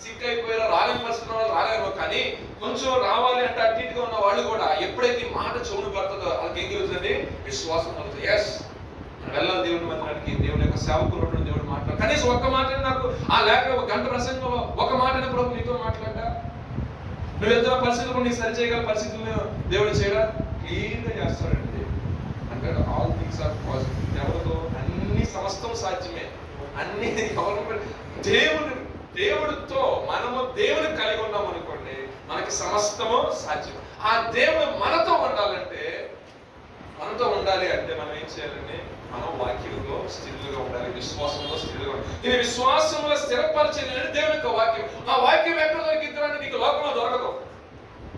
సిక్ అయిపోయారో రాలేని పరిస్థితున్న వాళ్ళు రాలేమో, కానీ కొంచెం రావాలి అంటే అటు ఇటుగా ఉన్న వాళ్ళు కూడా ఎప్పుడైతే మాట చెవును పడుతుందో వాళ్ళకి ఏం కలుగుతుంది? విశ్వాసం కలుగుతుంది. ఎస్, వెళ్ళాలి దేవుని మందిరానికి, దేవుని యొక్క సేవకులు దేవుడు మాట్లాడు. కనీసం ఒక్క మాట నాకు ఆ లేక ఒక గంట ప్రసంగంలో ఒక మాటని ప్రభు నీతో మాట్లాడా, నువ్వు ఎదురు పరిస్థితులు నీకు సరి చేయగల పరిస్థితులను దేవుడు చేయడా క్లియర్ గా చేస్తాడండి. అంటే ఆల్ థింగ్స్ ఆర్ పాసిబుల్. ఎవరితో అన్ని సమస్తం సాధ్యమే. అన్ని దేవుడితో మనము దేవుని కలిగి ఉన్నాం అనుకోండి, మనకి సమస్తము సాధ్యం. ఆ దేవుడు మనతో ఉండాలంటే, మనతో ఉండాలి అంటే మనం ఏం చేయాలండి? మనం వాక్యంలో స్థిరులుగా ఉండాలి, విశ్వాసంలో స్థిరులుగా ఉండాలి. ఇది విశ్వాసంలో స్థిరపరిచేది దేవుని యొక్క వాక్యం. ఆ వాక్యం ఎక్కడ దొరికిద్దంటే నీకు లోకంలో దొరకదు,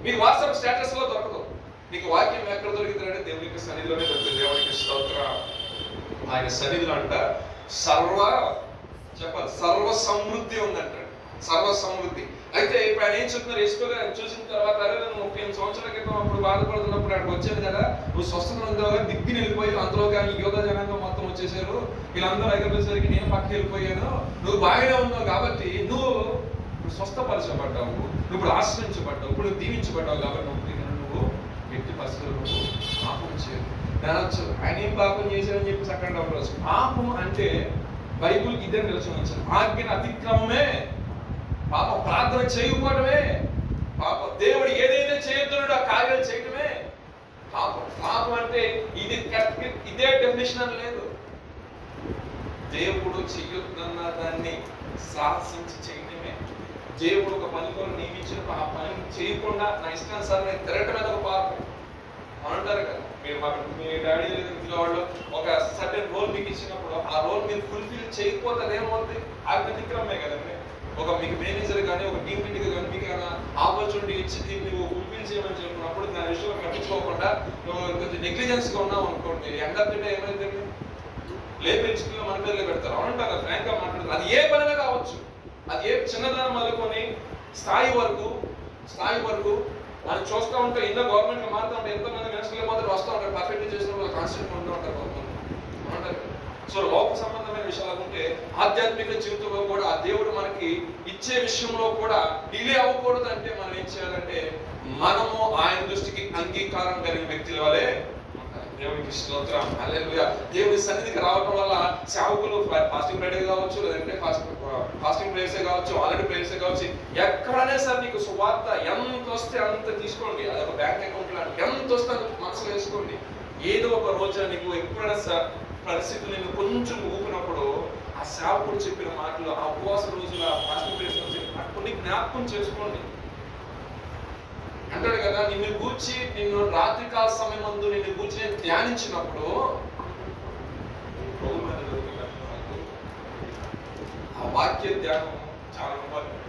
నీకు వాట్సాప్ స్టేటస్ లో దొరకదు. నీకు వాక్యం ఎక్కడ దొరికిద్దంటే దేవుని యొక్క సన్నిధిలోనే దొరుకుతుంది. దేవునికి స్తోత్రం. ఆయన సన్నిధిలో అంట సర్వ సమృద్ధి ఉందంటాడు, సర్వ సమృద్ధి. అయితే ఇప్పుడు ఆయన ఏం చెప్తున్నారు? యేసుగా చూసిన తర్వాత, అరే నేను 38 సంవత్సరాల క్రితం అప్పుడు బాధపడుతున్నప్పుడు అక్కడికి వచ్చాను కదా, నువ్వు స్వస్థత ఉందాగా దిగ్గిని వెళ్ళిపోయి, అందులో కానీ యోధ జనాంగం మొత్తం వచ్చేసారు, వీళ్ళందరూ అయిపోయేసరికి నేను పక్కకి వెళ్ళిపోయాను, నువ్వు బాగానే ఉన్నావు కాబట్టి నువ్వు స్వస్థపరచబడ్డావు, నువ్వు ఇప్పుడు ఆశ్రయించబడ్డావు, ఇప్పుడు దీవించబడ్డావు కాబట్టి నువ్వు వ్యక్తి పరిస్థితులు నువ్వు పాపం చేయదు. ఆయన ఏం పాపం చేశారని చెప్పి చక్కగా ఉండవచ్చు. పాపం అంటే బైబుల్ ఇదే నిలిచి ఆజ్ఞను అతిక్రమమే పాపం, ప్రార్థన చేయకపోవడమే పాపం, దేవుడు ఏదైతే చేయొద్దున్నాడో ఆ కార్యాలు చేయడమే పాపం. పాపం అంటే ఇదే డెఫినేషన్ అని లేదు. దేవుడు చెయ్యొద్దన్న దాన్ని సాహసించి చేయడమే. దేవుడు ఒక పనిలో నియమించిన ఆ పని చేయకుండా నా ఇష్టానుసారం నేను తిరగటం మీద ఒక పాపం అంటారు కదా. మీ డాడీ ఇంట్లో వాళ్ళు ఒక సర్టెన్ రోల్ మీకు ఇచ్చినప్పుడు ఆ రోల్ మీరు ఫుల్ఫిల్ చేయకపోతే అదేమవుతుంది? ఆజ్ఞ అతిక్రమమే కదండి. ఒక మీకు మేనేజర్ కానీ ఒక టీమ్ లీడర్ కానీ మీకు ఏమైనా ఆపర్చునిటీ ఇచ్చి దీన్ని నువ్వు ఫుల్ఫిల్ చేయమని చెప్పినప్పుడు దాని విషయంలో పట్టించుకోకుండా నువ్వు కొంచెం నెగ్లిజెన్స్గా ఉన్నావు అనుకోండి, ఎండ్ ఆఫ్ ది డే ఏమైందండి? లేపించుకుని మన పేర్లు పెడతారు. అవునంటారు, ఫ్రాంక్ గా మాట్లాడతారు. అది ఏ పనిగా కావచ్చు, అది ఏ చిన్నదానం మొదలుకొని స్థాయి వరకు మనం చూస్తూ ఉంటే ఎన్నో గవర్నమెంట్ మారుతూ ఉంటాయి, ఎంతో మంది మినిస్టర్లు మాత్రం వస్తూ ఉంటారు, పర్ఫెక్ట్ చేసిన వాళ్ళు కాన్స్టెంట్ ఉంటూ ఉంటారు అంటారు. సో లోక సంబంధమైన విషయాలు ఉంటే ఆధ్యాత్మిక జీవితంలో కూడా ఆ దేవుడు మనకి ఇచ్చే విషయంలో కూడా డిలే అవ్వకూడదు. అంటే మనం ఏం చేయాలంటే మనము ఆయన దృష్టికి అంగీకారం కలిగిన వ్యక్తుల వలె దేవునికి స్తోత్రం. హల్లెలూయా. దేవుని సన్నిధికి రావడం వల్ల సేవకులు ఫాస్టింగ్ ప్రేయర్ కావచ్చు, లేదంటే ఫాస్టింగ్ ప్రేయర్సే కావచ్చు, ఆల్రెడీ ప్రేయర్సే కావచ్చు, ఎక్కడనే సరే నీకు సువార్త ఎంత వస్తే అంత తీసుకోండి. అదొక బ్యాంక్ అకౌంట్ లాంటి, ఎంత వస్తే అంత మనసులో వేసుకోండి. ఏదో ఒక రోజున నీకు ఎప్పుడైనా పరిస్థితులు నేను కొంచెం ఊపినప్పుడు ఆ సేవకుడు చెప్పిన మాటలు, ఆ ఉపవాస రోజుల ఫాస్టింగ్ ప్రేయర్స్ చెప్పిన కొన్ని జ్ఞాపకం చేసుకోండి. అంటాడు కదా, నిన్ను రాత్రికాల సమయం ముందు నిన్ను గూర్చి నేను ధ్యానించినప్పుడు ఆ వాక్య ధ్యానం చాలా ఇంపార్టెంట్.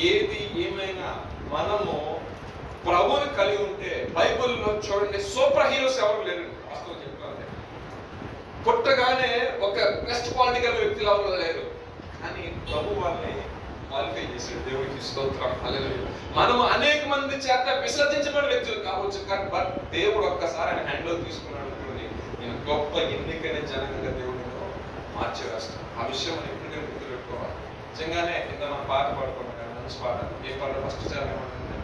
ఏది ఏమైనా మనము ప్రభువుని కలిగి ఉంటే, బైబిల్లో చూడండి సూపర్ హీరోస్ ఎవరు లేరు. వాస్తవం చెప్పాలంటే పుట్టగానే ఒక బెస్ట్ పొలిటికల్ వ్యక్తులు ఎవరు లేరు, కానీ ప్రభు వాళ్ళని క్వాలిఫై చేశాడు. దేవుడికి స్తోత్రం. హల్లెలూయా. మనము అనేక మంది చేత విసర్జించబడిన వ్యక్తులు కావచ్చు, కానీ బట్ దేవుడు ఒక్కసారి ఆయన హ్యాండ్లో తీసుకున్నాడు అనుకోండి, గొప్ప ఎన్నికైన జనంగా దేవుడిని మార్చివేస్తాడు. ఆ విషయం మనం ఎప్పుడు గుర్తుపెట్టుకోవాలి. నిజంగానే కింద మనం పాట పాడుకున్నాం కానీ మంచి పాట. ఏ పాట ఫస్ట్ చరణం ఏమంటుందంటే,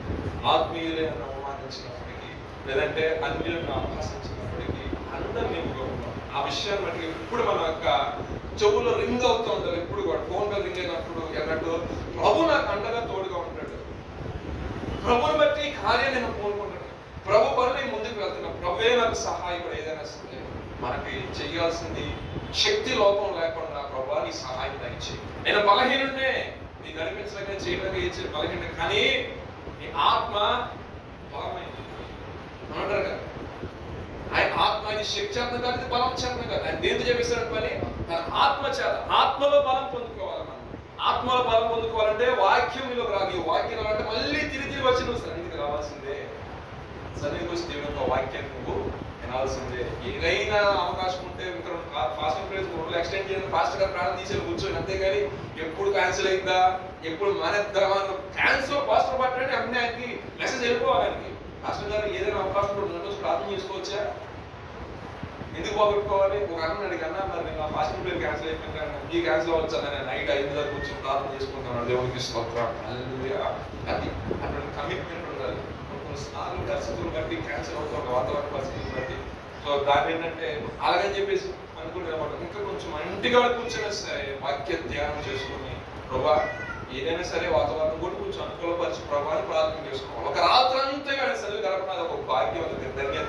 ఆత్మీయులను అవమానించినప్పటికీ లేదంటే అన్యులను అపహసించినప్పటికీ అందరు నింపుకుంటాం. ఆ విషయాన్ని బట్టి ఇప్పుడు మన యొక్క చెవులో రింగ్ అవుతూ ఉంటారు. ఎప్పుడు కూడా ఫోన్లో రింగ్ అయినప్పుడు ఎన్నట్టు ప్రభు నాకు అండగా తోడుగా ఉంటాడు. ప్రభుని బట్టి ఈ కార్యం నేను కోరుకుంటాను. ప్రభు పని ముందుకు వెళ్తున్నా. ప్రభువే నాకు సహాయకుడు. ఏదైనా సరే మనకి చేయాల్సింది శక్తి లోపం లేకుండా ప్రభు నీ సహాయం దయచేయి. నేను బలహీనుడే, నీ నడిపించలేక చేయడానికి ఏ బలహీన, కానీ నీ ఆత్మ బలమైంది అంటారు కదా. ఆయన ఆత్మ ఇది శక్తి చేతన కాదు, ఇది బలం చేతన కాదు. ఆయన దేంతో చేపిస్తాడు పని? తన ఆత్మ చేత. ఆత్మలో బలం పొందుకోవాలి. మనం ఆత్మలో బలం పొందుకోవాలంటే వాక్యం నీలోకి రాదు. ఈ వాక్యం అంటే మళ్ళీ తిరిగి వచ్చి నువ్వు సన్నిధికి రావాల్సిందే. సన్నిధికి వచ్చి దేవుని యొక్క వాక్యాన్ని నువ్వు వినాల్సిందే. ఏదైనా అవకాశం ఉంటే ఇంకా ఫాస్టింగ్ ప్రేయర్స్ ఎక్స్టెండ్ చేయాలి, ఫాస్ట్ గా ప్రాణం తీసేది కూర్చొని, అంతేగాని ఎప్పుడు క్యాన్సిల్ అయిందా, ఎప్పుడు మానేద్దామా, క్యాన్సిల్ పాస్టర్ పట్టండి అన్నీ ఆయనకి మెసేజ్ వెళ్ళిపోవాలి. ఆయనకి పాస్టర్ గారు ఏదైనా అవకాశం రోజు ప్రార్థన చేసుకోవచ్చా, ఎందుకు పోగొట్టుకోవాలి? ఒక అన్న అడిగన్నా, మరి నేను ఆ ఫాస్టింగ్ ప్రేయర్ క్యాన్సిల్ అయిపోయింది, ఈ క్యాన్సిల్ అవ్వచ్చు, నేను నైట్ 5 దాకా కూర్చొని ప్రార్థన చేసుకుంటున్నాను, దేవునికి స్తోత్రం. అది అటువంటి కమిట్మెంట్ ఉండాలి. కొన్నిసార్లు పరిస్థితులు బట్టి క్యాన్సిల్ అవుతుంది, వాతావరణ పరిస్థితులు బట్టి. సో దాన్ని ఏంటంటే అలాగని చెప్పేసి అనుకుంటే ఇంకా కొంచెం ఇంటిగా కూర్చొని వాక్య ధ్యానం చేసుకుని ప్రభా ఏదైనా సరే వాతావరణం కూడా కొంచెం అనుకూలపరిచి ప్రభాని ప్రార్థన చేసుకోవాలి. ఒక రాత్రి అంతా కానీ చదువు గడపడం ఒక భాగ్యం, ధన్యత.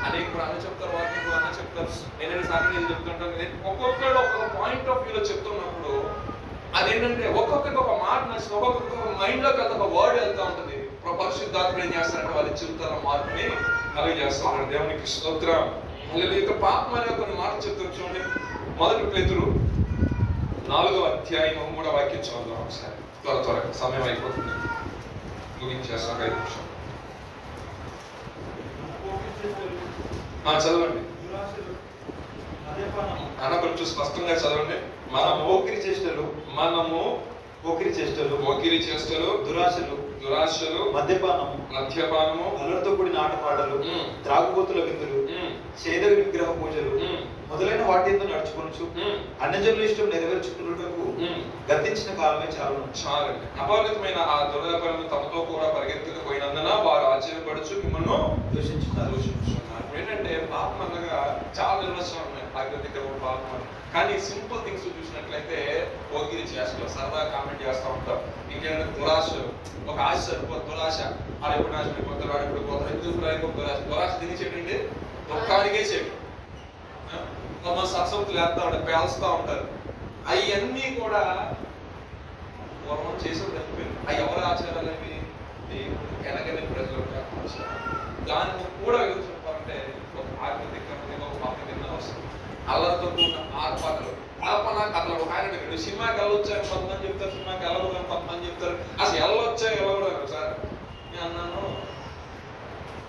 అనేక అన్న చెప్తారు, వాక్యం అన్న చెప్తారు, నేనైనా సార్ నేను చెప్తుంటాను. ఒక్కొక్కరు ఒక్కొక్క పాయింట్ ఆఫ్ వ్యూలో చెప్తున్నప్పుడు అదేంటంటే ఒక్కొక్కరికి ఒక మాట నచ్చింది, ఒక్కొక్కరికి మైండ్ లోకి ఒక వర్డ్ వెళ్తూ ఉంటుంది. పరిశుద్ధాత్మ ఏం చేస్తారంటే వాళ్ళ జీవితాల మార్పుని అలాగే చేస్తాడు. దేవునికి స్తోత్రం. ఇక పాపం అనే కొన్ని మాటలు చెప్తారు చూడండి. 1 పేతురు 4వ అధ్యాయం 3వ వాక్యం చదువుదాం ఒకసారి. త్వరగా సమయం అయిపోతుంది, ముగించేస్తాం. 5 నిమిషాలు చదవండి అన్న, కొంచెం స్పష్టంగా చదవండి. మనము పోకిరి చేష్టలు, దురాశలు, మద్యపానము, అల్లరితో కూడిన ఆటపాటలు, త్రాగుబోతుల విందులు, చేదవి విగ్రహ పూజలు మొదలైన వాటితో నడుచుకొనుచు అన్యజనుల ఇష్టం నెరవేర్చుకున్నటకు గతించిన కాలమే చాలండి. అపరిమితమైన ఆ దుర్వ్యాపారం తమతో కూడా పరిగెత్తుకుపోయినందున వారు ఆశ్చర్యపడుచు మిమ్మల్ని దూషించున్నారు. ఏంటంటే పాపం అనగా చాలా నిర్వచనం ఉన్నాయి. పాపం కానీ సింపుల్ థింగ్స్ చూసినట్లయితే పోకిరి చేస్తారు, సరదా కామెంట్ చేస్తూ ఉంటారు. ఇంకేంటంటే దురాశ, ఒక ఆశ సరిపోతుంది. దురాశ ఆడ ఎప్పుడు నాశనైపోతారు, ఆడ ఎప్పుడు పోతారు, ఎందుకు దురాశ తినేసేటండి, దుఃఖానికే చేయడం. సత్సంతులు వేస్తా ఉంటారు, పేల్స్తూ ఉంటారు. అవన్నీ కూడా పూర్వం చేసేది తప్పిపోయింది. అవి ఎవరి ఆచారాలు అవి? దేవుడు ఎనగని ప్రజలు దాన్ని కూడా ఎదుర్కొంటారంటే ఒక ఆత్మీయ ఒక పాప కింద వస్తుంది. అల్లరితో కూడిన ఆర్పాటలు, కల్పన కథలు. ఒక ఆయన దగ్గర సినిమాకి వెళ్ళొచ్చాయని కొంతమంది చెప్తారు, సినిమాకి వెళ్ళకూడదని కొంతమంది చెప్తారు. అసలు వెళ్ళొచ్చాయి వెళ్ళకూడదు సార్ నేను అన్నాను.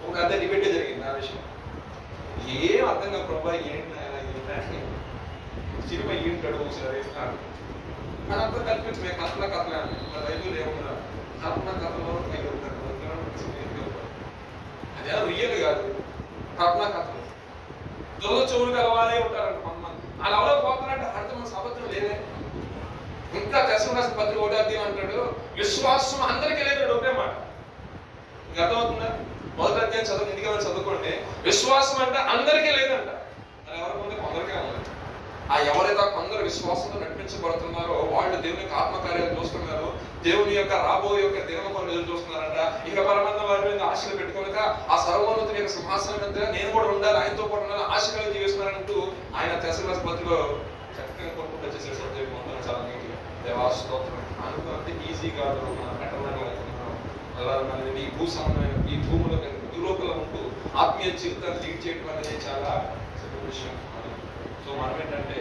ఒక అదే డిబేట్ జరిగింది ఆ విషయం. ఏం అర్థం కాదు ప్రభా, ఏంటి సినిమా ఏంటాడు ఒకసారి అదంతా కల్పించమే. కథల కథలే అని రైతులు ఏమన్నా కల్పన కథలో అదే రియల్ కాదు. కల్పన కథలు దొంగ చెవులు కలవాలే ఉంటారంట కొంతమంది. వాళ్ళు ఎవరో పోతారంటే అర్థం అబద్ధం లేదే. ఇంకా దశమ రాసిన పత్రిక 1వ అధ్యాయం అంటాడు, విశ్వాసం అందరికీ లేదు. ఒకే మాట అర్థమవుతుందా? 1వ అధ్యాయం చదువు, ఇంటికి వెళ్ళి చదువుకోండి. విశ్వాసం అంటే అందరికీ లేదంట. మరి ఎవరికి ఉంది? కొందరికే ఉంది. ఆ ఎవరైతే కొందరు విశ్వాసంతో నడిపించబడుతున్నారో వాళ్ళు దేవుని యొక్క ఆత్మకార్యాలు చూస్తున్నారు. దేవుని యొక్క రాబోయే యొక్క దినమ కొరకు ఎదురు చూస్తున్నారంట. ఇక పరమంద వారి మీద ఆశలు పెట్టుకోలేక ఆ సర్వోన్నతుని యొక్క సింహాసనం మీద నేను కూడా ఉండాలి, ఆయనతో పాటు ఉండాలి, ఆశ కలిగి జీవిస్తున్నారంటూ ఆయన దశమ పత్రికలో చక్కగా కొనుక్కుంటూ వచ్చేసే సబ్జెక్ట్ మొత్తం చాలా నీట్గా దేవాస్తోత్రం అనుకుంటే ఈజీ కాదు. మనం పెట్టడానికి అలా ఈ భూ సంబంధమైన ఈ భూములో యూరోపులో ఉంటూ ఆత్మీయ జీవితాన్ని లీడ్ చేయడం అనేది చాలా చిన్న విషయం. సో మనం ఏంటంటే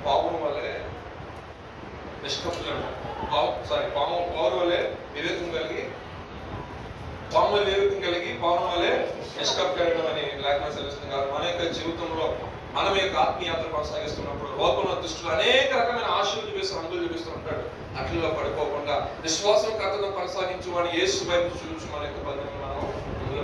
పావును వల్లే నిష్కపటులు అంటాం. పావును వల్లే వివేకం కలిగి, పాము వల్ల వివేకం కలిగి పావును వల్లే నిష్కపటం అని లేఖనం సెలవుస్తుంది కాదు. మన యొక్క జీవితంలో మనం యొక్క ఆత్మీయాత్ర కొనసాగిస్తున్నప్పుడు లోకంలో దుష్టులు అనేక రకమైన ఆశలు చూపిస్తూ అందులు చూపిస్తూ ఉంటాడు. అట్లలో పడిపోకుండా విశ్వాసం కథను కొనసాగించు అని యేసు వైపు చూసి మన యొక్క బంధువులు మనం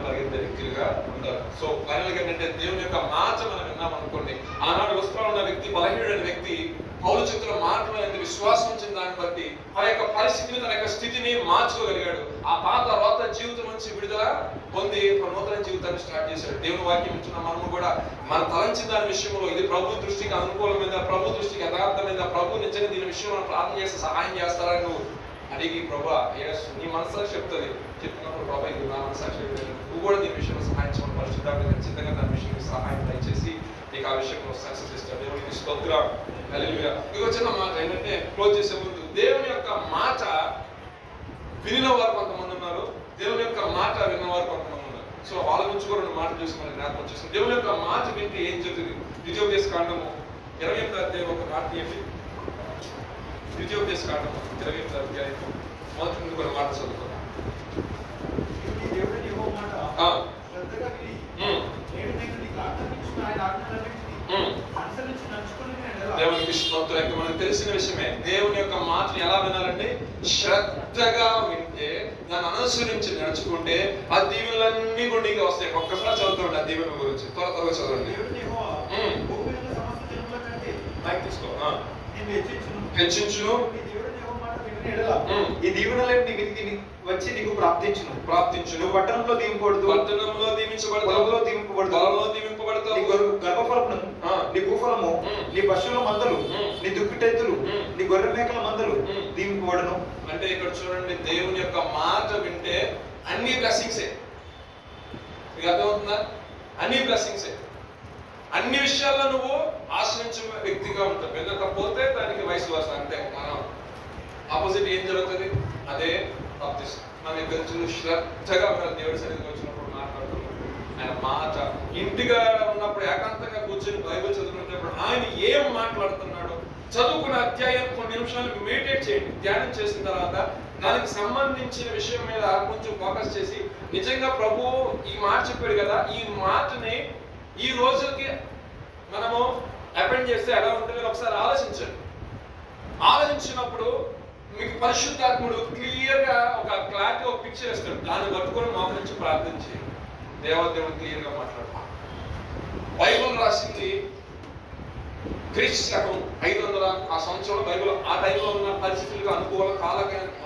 పరిగెత్తే వ్యక్తులుగా ఉంటారు. సో ఫైనల్ గా ఏంటంటే దేవుని యొక్క మాట మనం విన్నాం అనుకోండి, ఆనాడు వస్త్రాలు ఉన్న వ్యక్తి, బలహీనుడైన వ్యక్తి పౌలు చెప్తున్న మాటలు ఎంత విశ్వాసం వచ్చిన దాన్ని బట్టి ఆ యొక్క పరిస్థితిని, తన యొక్క స్థితిని మార్చుకోగలిగాడు. ఆ పాత రోత జీవితం నుంచి విడుదల పొంది నూతన జీవితాన్ని స్టార్ట్ చేశాడు. దేవుని వాక్యం ఇచ్చిన మనము కూడా మన తలంచిన దాని విషయంలో ఇది ప్రభు దృష్టికి అనుకూలమైన, ప్రభు దృష్టికి యథార్థమైన, ప్రభు నిజంగా దీని విషయంలో ప్రార్థన చేస్తే సహాయం చేస్తారని నువ్వు అడిగి, ప్రభా నీ మనసాక్షి చెప్తుంది, చెప్పినప్పుడు ప్రభా ఇది నా మనసాక్షి, నువ్వు కూడా దీని విషయంలో సహాయం చేయడం పరిశుద్ధాన్ని ఖచ్చితంగా దాని విషయంలో సహాయం దయచేసి నీకు ఆ విషయంలో సక్సెస్ ఇస్తాడు. దేవునికి స్తోత్రం. హల్లెలూయా. ఇంకో చిన్న మాట ఏంటంటే క్లోజ్ చేసే ముందు, దేవుని యొక్క మాట వినిన వారు కొంతమంది ఉన్నారు, దేవుని యొక్క మాట విన్నవారు కొంతమంది ఉన్నారు. సో వాళ్ళ గురించి కూడా రెండు మాటలు చూసి మనం జ్ఞాపకం చేస్తాం. దేవుని యొక్క మాట వింటే ఏం జరుగుతుంది? ద్వితీయోపదేశ కాండము 28వ అధ్యాయం ఒక మాట ఏంటి? ద్వితీయోపదేశ కాండము 28వ అధ్యాయం మొదటి నుండి కొన్ని మాట చదువుకున్నాం. దేవునికి స్తోత్రం. ఇంకా మనకు తెలిసిన విషయమే, దేవుని యొక్క మాటలు ఎలా వినాలంటే శ్రద్ధగా వింటే, దాన్ని అనుసరించి నడుచుకుంటే ఆ దీవెనలన్నీ కూడా నీకు వస్తాయి. ఒక్కసారి చదువుతుండే ఆ దీవెన గురించి త్వరగా చదవండి. హెచ్చించును, ఈ దీవెనలన్నీ వచ్చి నీకు ప్రాప్తించును. పట్టణంలో దీవింపబడదు, పట్టణంలో దీవించబడదు, పొలంలో దీవింపబడదు, పొలంలో దీవింపబడతావు. నీ గర్భఫలమును, నీ భూఫలము, నీ పశువుల మందలు, నీ దుక్కిటెత్తులు, నీ గొర్రె మేకల మందలు దీవింపబడను. అంటే ఇక్కడ చూడండి, దేవుని యొక్క మాట వింటే అన్ని బ్లెస్సింగ్సే. మీకు అర్థమవుతుందా? అన్ని బ్లెస్సింగ్సే. అన్ని విషయాల్లో నువ్వు ఆశ్రయించే వ్యక్తిగా ఉంటావు. వినకపోతే దానికి వయసు వరుస అంతే. మనం ఆపోజిట్ ఏం జరుగుతుంది? అదే తప్పిస్తుంది. మన గంతులు శ్రద్ధగా మన దేవుడి సన్నిధికి వచ్చినప్పుడు మాట్లాడుతున్నాం. ఆయన మాట ఇంటిగా ఉన్నప్పుడు ఏకాంతంగా కూర్చొని బైబిల్ చదువుకునేటప్పుడు ఆయన ఏం మాట్లాడుతున్నాడు చదువుకున్న అధ్యాయం కొన్ని నిమిషాలు మెడిటేట్ చేయండి. ధ్యానం చేసిన తర్వాత దానికి సంబంధించిన విషయం మీద కొంచెం ఫోకస్ చేసి, నిజంగా ప్రభు ఈ మాట చెప్పాడు కదా, ఈ మాటని ఈ రోజుకి మనము అటెండ్ చేస్తే ఎలా ఉంటుందో ఒకసారి ఆలోచించండి. ఆలోచించినప్పుడు మీకు పరిశుద్ధాత్ముడు క్లియర్ గా ఒక క్లారిటీ, ఒక పిక్చర్ ఇస్తాడు. దాన్ని పట్టుకొని మోకరించి ప్రార్థన చేయండి. దేవదేవుడు క్లియర్ గా మాట్లాడతాడు. బైబిల్ రాసింది క్రీస్తు శకం 500 ఆ సంవత్సరంలో బైబిల్ ఆ టైంలో ఉన్న పరిస్థితులకు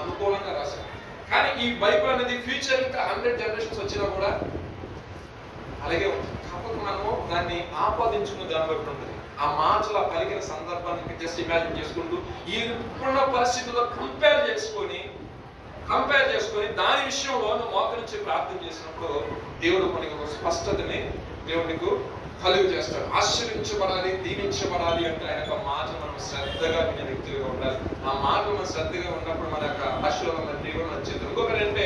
అనుకూలంగా రాశాడు. కానీ ఈ బైబిల్ అనేది ఫ్యూచర్ ఇంకా 100 జనరేషన్స్ వచ్చినా కూడా అలాగే ఉంటుంది. కాకపోతే మనము దాన్ని ఆపాదించుకున్న దాన్ని బట్టి ఉంటుంది. ఆ మాటల పలికిన సందర్భాన్ని జస్ట్ ఇమాజిన్ చేసుకుంటూ ఇప్పుడున్న పరిస్థితుల్లో కంపేర్ చేసుకొని దాని విషయంలో నువ్వు మోకరించి ప్రార్థన చేసినప్పుడు దేవుడు మనకి ఒక స్పష్టతని దేవుడికి కలుగు చేస్తాడు. ఆశ్రయించబడాలి, దీవించబడాలి అంటే ఆయన యొక్క మాట మనం శ్రద్ధగా వినే వ్యక్తిగా ఉండాలి. ఆ మాట మనం శ్రద్ధగా ఉన్నప్పుడు మన యొక్క ఆశీర్వాదం మన దేవుడు నచ్చింది. ఇంకొకటి అంటే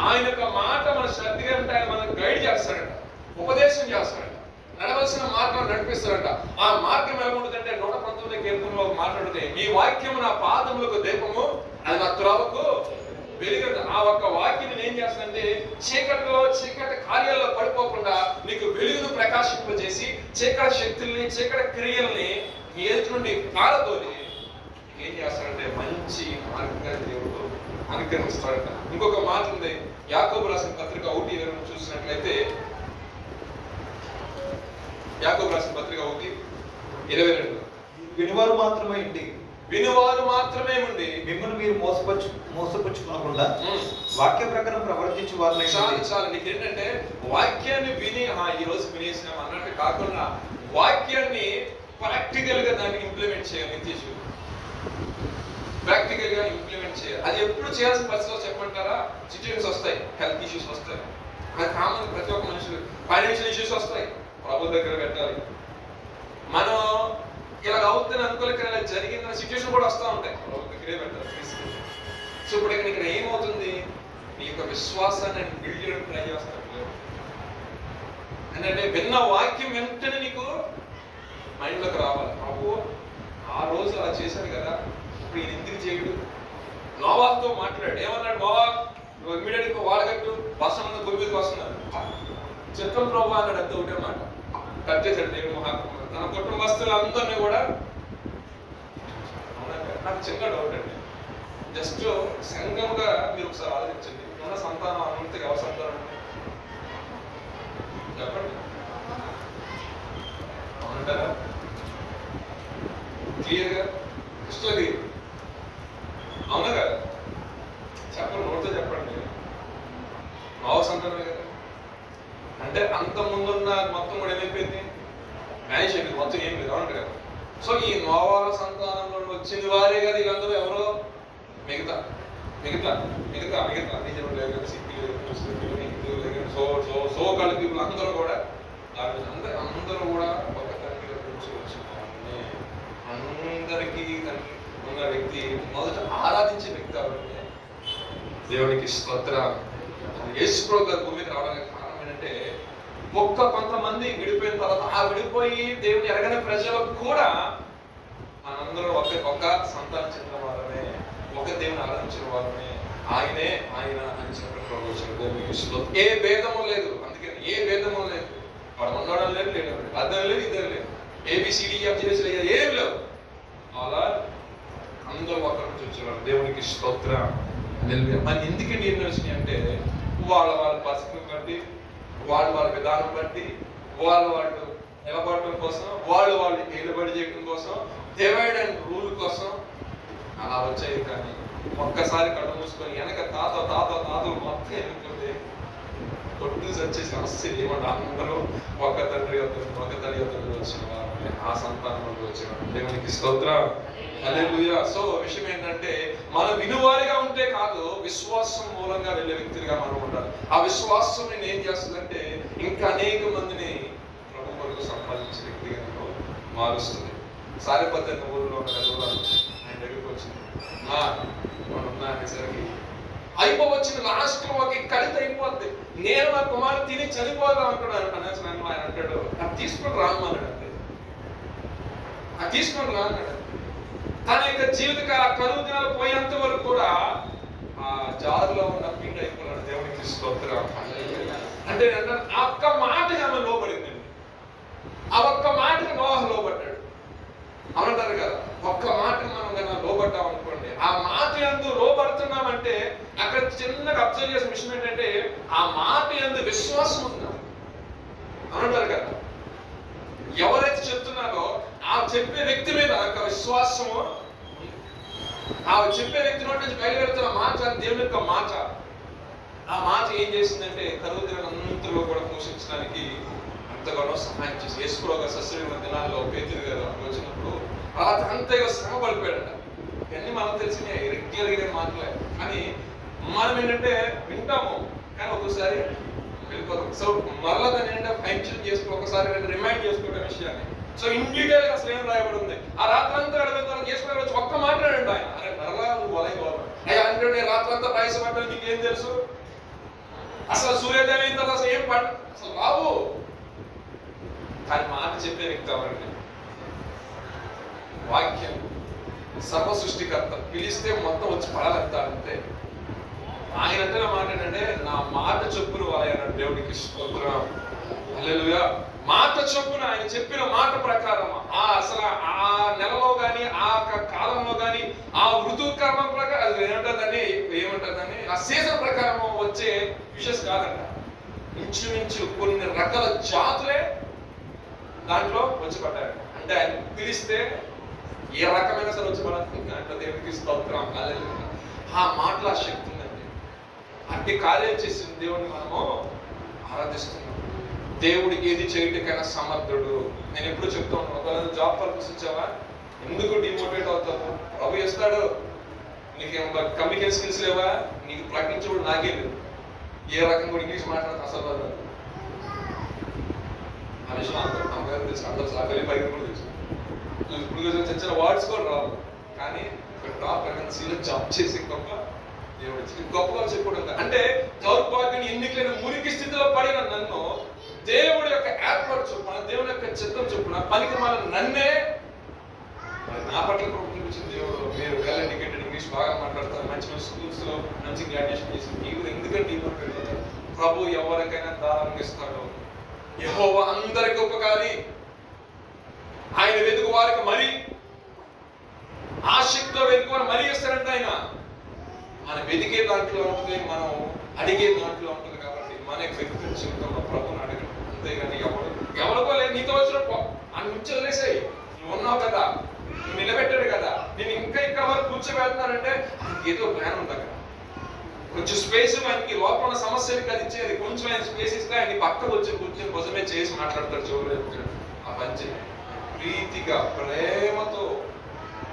ఆయన యొక్క మాట మన శ్రద్ధగా ఉంటే ఆయన మనకు గైడ్ చేస్తాడంట, ఉపదేశం చేస్తాడంట, నడవలసిన మార్గం నడిపిస్తాడంట. ఆ మార్గం ఎలా ఉంటుందంటే 119 కీర్తనలో మాట్లాడితే, మీ వాక్యం నా పాదములకు దీపము, అది నా త్రోవకు వెలుగంట. ఆ ఒక్క వాక్యం ఏం చేస్తుందంటే చీకటి కార్యాల్లో పడిపోకుండా నీకు వెలుగును ప్రకాశింపజేసి చీకటి శక్తుల్ని, చీకటి క్రియల్ని మీ ఎదుటి నుండి పారదోలి ఏం చేస్తాడంటే మంచి మార్గాన్ని దేవుడు అనుగ్రహిస్తాడంట. ఇంకొక మాట ఉంది, యాకోబు రాసిన పత్రిక 1:20 చూసినట్లయితే, యాకోబు రాసిన పత్రిక 1:22, వినివారు మాత్రమే ఉండి మిమ్మల్ని మీరు మోసపుచ్చుకోకుండా వాక్య ప్రకారం ప్రవర్తించే వారిని చాలు. నీకేంటంటే వాక్యాన్ని విని ఈ రోజు వినేసినాం అన్నట్టు కాకుండా వాక్యాన్ని ప్రాక్టికల్ గా దాన్ని ఇంప్లిమెంట్ చేయాలి. నిత్యజీవి ప్రాక్టికల్ గా ఇంప్లిమెంట్ చేయాలి. అది ఎప్పుడు చేయాల్సిన పరిస్థితులు చెప్పమంటారా? సిచ్యువేషన్స్ వస్తాయి, హెల్త్ ఇష్యూస్ వస్తాయి, అది కామన్, ప్రతి ఒక్క మనుషులు. ఫైనాన్షియల్ ఇష్యూస్ వస్తాయి, ప్రభు దగ్గర పెట్టాలి. మనం ఇలా అవుతుందని అనుకోలేక ఇలా జరిగిందన్న సిచ్యువేషన్ కూడా వస్తూ ఉంటాయి, ప్రభు దగ్గరే పెట్టాలి. సో ఇప్పుడు ఇక్కడ ఏమవుతుంది? నీ యొక్క విశ్వాసాన్ని బిల్డ్ చేయడం ట్రై చేస్తాడు. అంటే విన్న వాక్యం వెంటనే నీకు మైండ్లోకి రావాలి. ప్రభు ఆ రోజు అలా చేశాడు కదా, ఇప్పుడు ఈయన ఎందుకు చేయడు? నోవాహుతో మాట్లాడాడు. ఏమన్నాడు? నోవా నువ్వు ఇమ్మీడియట్ గా వాడగట్టు, వర్షం అంతా భూమి మీదకి వస్తున్నారు. చిత్తం ప్రభు అన్నాడు. అంతా ఒకటే మాట కట్ చేశాడు దేవుడు మహాత్మ. తన కుటుంబస్తులందరినీ కూడా. నాకు చిన్న డౌట్ అండి, జస్ట్ సంఘంగా మీరు ఒకసారి ఆలోచించండి. ఉన్న సంతానం అనంతగా ఎవరి సంతానం చెప్పండి, అవునంటారా? క్లియర్గా క్రిస్టల్ అవునా కదా? చెప్పండి, నోటితో చెప్పండి. నోవా సంతానమే కదా. అంటే అంత ముందున్న మొత్తం కూడా ఏమైపోయింది? మ్యానేజ్ అయిపోయింది, మొత్తం ఏం లేదు. అవును కదా? సో ఈ నోవా సంతానంలో వచ్చిన వారే కదా వీళ్ళందరూ. ఎవరో మిగతా మిగతా మిగతా మిగతా నిజం లేదు, సిక్కులు, ముస్లింలు, హిందువులు, సో కాళ్ళ పీపుల్ అందరూ కూడా అందరూ కూడా ఒక తండ్రి నుంచి వచ్చిన అందరికీ తండ్రి ఉన్న వ్యక్తి, మొదట ఆరాధించే వ్యక్తి ఎవరంటే దేవునికి స్తోత్రం. యేసుప్రభువు గారు భూమికి రావడానికి కారణం ఏంటంటే కొంతమంది విడిపోయిన తర్వాత ఆ విడిపోయి దేవుని ఎరగని ప్రజలకు కూడా మనందరూ ఒక సంతానం చెందిన వారమే, ఒక దేవుని ఆరాధించిన వారమే, ఆయనే ఆయన అని చెప్పిన ప్రభుత్వం దేవునికి స్తోత్రం. ఏ భేదము లేదు. అందుకని ఏ భేదము లేదు. వాడు ఉండడం లేదు, లేడు, అర్థం లేదు, ఇద్దరు లేదు, ABCDEF లేదు, ఏం లేవు. అలా అందరూ ఒకరి నుంచి వచ్చారు. దేవునికి స్తోత్రం. మరి ఎందుకండి ఎన్ని వచ్చినాయి అంటే వాళ్ళ పరిస్థితిని బట్టి, వాళ్ళ విధానం బట్టి, వాళ్ళు నిలబడటం కోసం, వాళ్ళు నిలబడి చేయడం కోసం, డివైడ్ అండ్ రూల్ కోసం అలా వచ్చాయి. కానీ ఒక్కసారి కళ్ళు మూసుకొని వెనక తాతలు మొత్తం ఎన్నుకుంటే కొట్టు వచ్చేసి అస్సలు ఏమంటే అందరూ ఒక తండ్రి ఒక తల్లి వచ్చిన వారు, ఆ సంతానంలో వచ్చిన దేవునికి స్తోత్రం. హల్లెలూయా. సో విషయం ఏంటంటే మనం వినువారిగా ఉంటే కాదు, విశ్వాసం మూలంగా వెళ్ళే వ్యక్తులుగా మనం ఉండాలి. ఆ విశ్వాసం నేను ఏం చేస్తుందంటే ఇంకా అనేక మందిని ప్రభు కొరకు సంపాదించే వ్యక్తిగా మారుస్తుంది. సారిపత్రిన ఊరిలో ఉన్న ఆయన దగ్గరికి వచ్చింది, అనేసరికి అయిపోవచ్చింది. లాస్ట్ లో ఒక కలిత అయిపోద్ది. నేను నా కుమారుడు తిని చనిపోదాం అనుకున్నాను అనేసి నన్ను ఆయన అంటాడు, అది తీసుకుని రామన్నాడు. అంటే అది తీసుకొని రా అన్నాడు. తన యొక్క జీవిత కరువు దినాలు పోయేంత వరకు కూడా ఆ జారులో ఉన్న పిండి అయిపోయినాడు. దేవునికి స్తోత్రం. అంటే ఆ ఒక్క మాటకి ఆమె లోబడిందండి. ఆ ఒక్క మాటకి నోహ లోబడ్డాడు. అవునంటారు కదా, ఒక్క మాటకి మనం కన్నా లోబడ్డాం అనుకోండి, ఆ మాట యందు లోబడుతున్నామంటే అక్కడ చిన్నగా అబ్జర్వ్ చేసిన విషయం ఏంటంటే ఆ మాట యందు విశ్వాసం ఉందా. అవునంటారు కదా, ఎవరైతే చెప్తున్నారో ఆ చెప్పే వ్యక్తి మీద ఒక విశ్వాసము, ఆ చెప్పే వ్యక్తి నోటి నుంచి బయలుదేరుతున్న మాట దేవుని యొక్క మాట. ఆ మాట ఏం చేసిందంటే కరువు దినాలంతలో కూడా పోషించడానికి ఎంతగానో సహాయం చేసి యేసుప్రభువు గారు సస్యమైన దినాల్లో పేతురు గారు వచ్చినప్పుడు అలా అంతగా శ్రమ పడిపోయాడట. ఇవన్నీ మనకు తెలిసినాయి, రెగ్యులర్గా మాటలే. కానీ మనం ఏంటంటే వింటాము, కానీ ఒక్కోసారి వెళ్ళిపోతాం. సో మరలా దాన్ని ఏంటంటే ఫైన్ చేసుకుని ఒకసారి రిమైండ్ చేసుకోవడం విషయాన్ని. సో ఇన్ డీటెయిల్ గా అసలు ఏం రాయబడి ఉంది. ఆ రాత్రంతా అడవింత చేసుకుని వచ్చి ఒక్క మాట్లాడండి ఆయన, అరే మరలా నువ్వు అలాగే బాబు అయ్యా అంటే నేను రాత్రంతా ప్రయాసపడ్డా, నీకేం తెలుసు, అసలు సూర్యోదయం అయిన తర్వాత అసలు ఏం పడ అసలు బాబు. కానీ మాట చెప్పే వ్యక్తి ఎవరండి? వాక్యం సర్వ సృష్టికర్త, పిలిస్తే మొత్తం వచ్చి పడాలంటే ఆయన అంటే నా మాట ఏంటంటే నా మాట చొప్పున వాళ్ళ దేవుడికి స్తోత్రం. హల్లెలూయా. మాట చొప్పున ఆయన చెప్పిన మాట ప్రకారం అసలు ఆ నెలలో గాని ఆ కాలంలో గాని ఆ ఋతువు క్రమం ప్రకారం అది ఏమంటుందని ఆ సీజన్ ప్రకారం వచ్చే విషెస్ కాదంట. ఇంచుమించు కొన్ని రకాల జాతులే దాంట్లో వచ్చి పడ్డారు. అంటే ఆయన పిలిస్తే ఏ రకమైన సరే వచ్చి పడాలి. దాంట్లో దేవుడికి స్తోత్రం. హల్లెలూయా. ఆ మాటల శక్తి ఉందండి. అట్టి కార్యం చేసిన దేవుడిని మనము ఆరాధిస్తున్నాం. దేవుడు ఏది చేయటానికైనా సమర్థుడు. నేను ఎప్పుడు చెప్తా ఉన్నాను, ఒకవేళ జాబ్ పర్పస్ ఇచ్చావా, ఎందుకు డిమోటివేట్ అవుతావు? ప్రభు చేస్తాడు. నీకేం కమ్యూనికేషన్ స్కిల్స్ లేవా, నీకు ప్రకటించడం నాకే లేదు. ఏ రకంగా కూడా ఇంగ్లీష్ మాట్లాడతా అసలు ఆ విషయం అందరూ తెలుసు, అందరూ సాగలి పైకి కూడా తెలుసు. ఇప్పుడు చిన్న వర్డ్స్ కూడా రావు, కానీ టాప్ సీలో జాబ్ చేసి గొప్ప దేవుడు గొప్పగా చెప్పుకోవడం. అంటే దౌర్భాగ్యం ఎన్నికైన మురికి స్థితిలో పడిన నన్ను దేవుడి యొక్క ఏర్పాటు చొప్పున, దేవుడి యొక్క చిత్తం చొప్పున పనికి మన నన్నే నా పట్ల చూపించిన దేవుడు. మీరు వెల్ ఎడ్యుకేటెడ్, ఇంగ్లీష్ బాగా మాట్లాడతారు, మంచి మంచి స్కూల్స్ లో మంచి గ్రాడ్యుయేషన్ చేసి మీరు ఎందుకంటే ప్రభు ఎవరికైనా దారాన్ని ఇస్తాడు. యెహోవా అందరికి ఉపకారి, ఆయన వెతుకు వారికి మరి ఆసక్తితో వెతుకుని మరీ ఇస్తారంట. ఆయన మన వెతికే దాంట్లో ఉంటుంది, మనం అడిగే దాంట్లో ఉంటుంది. కాబట్టి మన వెతుకు జీవితంలో ప్రభుని అడగడం అంతేగాని ఎవరికో లేదు, నీతో వచ్చిన అని నుంచి వదిలేసాయి. నువ్వు ఉన్నావు కదా, నువ్వు నిలబెట్టాడు కదా, నేను ఇంకా వరకు కూర్చోబెడుతున్నానంటే ఏదో ప్లాన్ ఉంది అక్కడ. కొంచెం స్పేస్ ఆయనకి లోపల ఉన్న సమస్యలు కలిగించేది, కొంచెం ఆయన స్పేస్ ఇస్తే ఆయన పక్కకు వచ్చి కూర్చొని కోసమే చేసి మాట్లాడతాడు. చెవులు చెప్తాడు ఆ పంచి ప్రీతిగా ప్రేమతో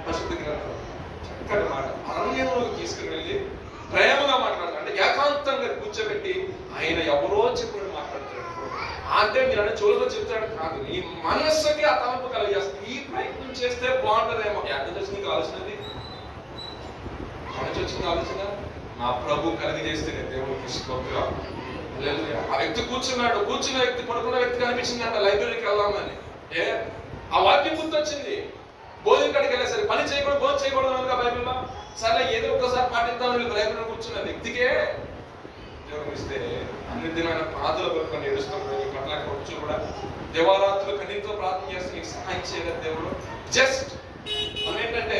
పరిశుద్ధ గ్రంథం చక్కటి మాట అరణ్యంలోకి తీసుకుని వెళ్ళి ప్రేమగా మాట్లాడతాడు. అంటే ఏకాంతంగా కూర్చోబెట్టి ఆయన ఎవరో చెప్పుకొని మాట్లాడతాడు. అంటే మీరు అంటే చెవులతో చెప్తాడు కాదు, నీ మనస్సుకి ఆ తలంపు కలిగేస్తుంది. ఈ ప్రయత్నం చేస్తే బాగుంటుందేమో. ఎక్కడ వచ్చింది ఆలోచనది? మనకి వచ్చింది ఆలోచన నా ప్రభు కలిగి చేస్తేనే దేవుడికి స్తోత్రం. హల్లెలూయా. ఆ వ్యక్తి కూర్చున్న వ్యక్తి పడుకున్న వ్యక్తి కనిపించిందంట లైబ్రరీకి వెళ్దామని. ఆ వాక్యం గుర్తొచ్చింది. భోజనం కాడికి వెళ్ళేసరి పని చేయకూడదు, భోజనం చేయకూడదు అనగా బైబిల్లో. సరే ఏదో ఒకసారి పాటిద్దామని లైబ్రరీలో కూర్చున్న వ్యక్తికే ఉద్యోగం ఇస్తే అన్ని దినాల ప్రార్థనలు కొనుక్కొని ఏడుస్తున్నాడు. ఈ పట్ల వచ్చి కూడా దేవారాత్రులు కన్నీటితో ప్రార్థన చేస్తే నీకు సహాయం చేయలేదు దేవుడు. జస్ట్ మనం ఏంటంటే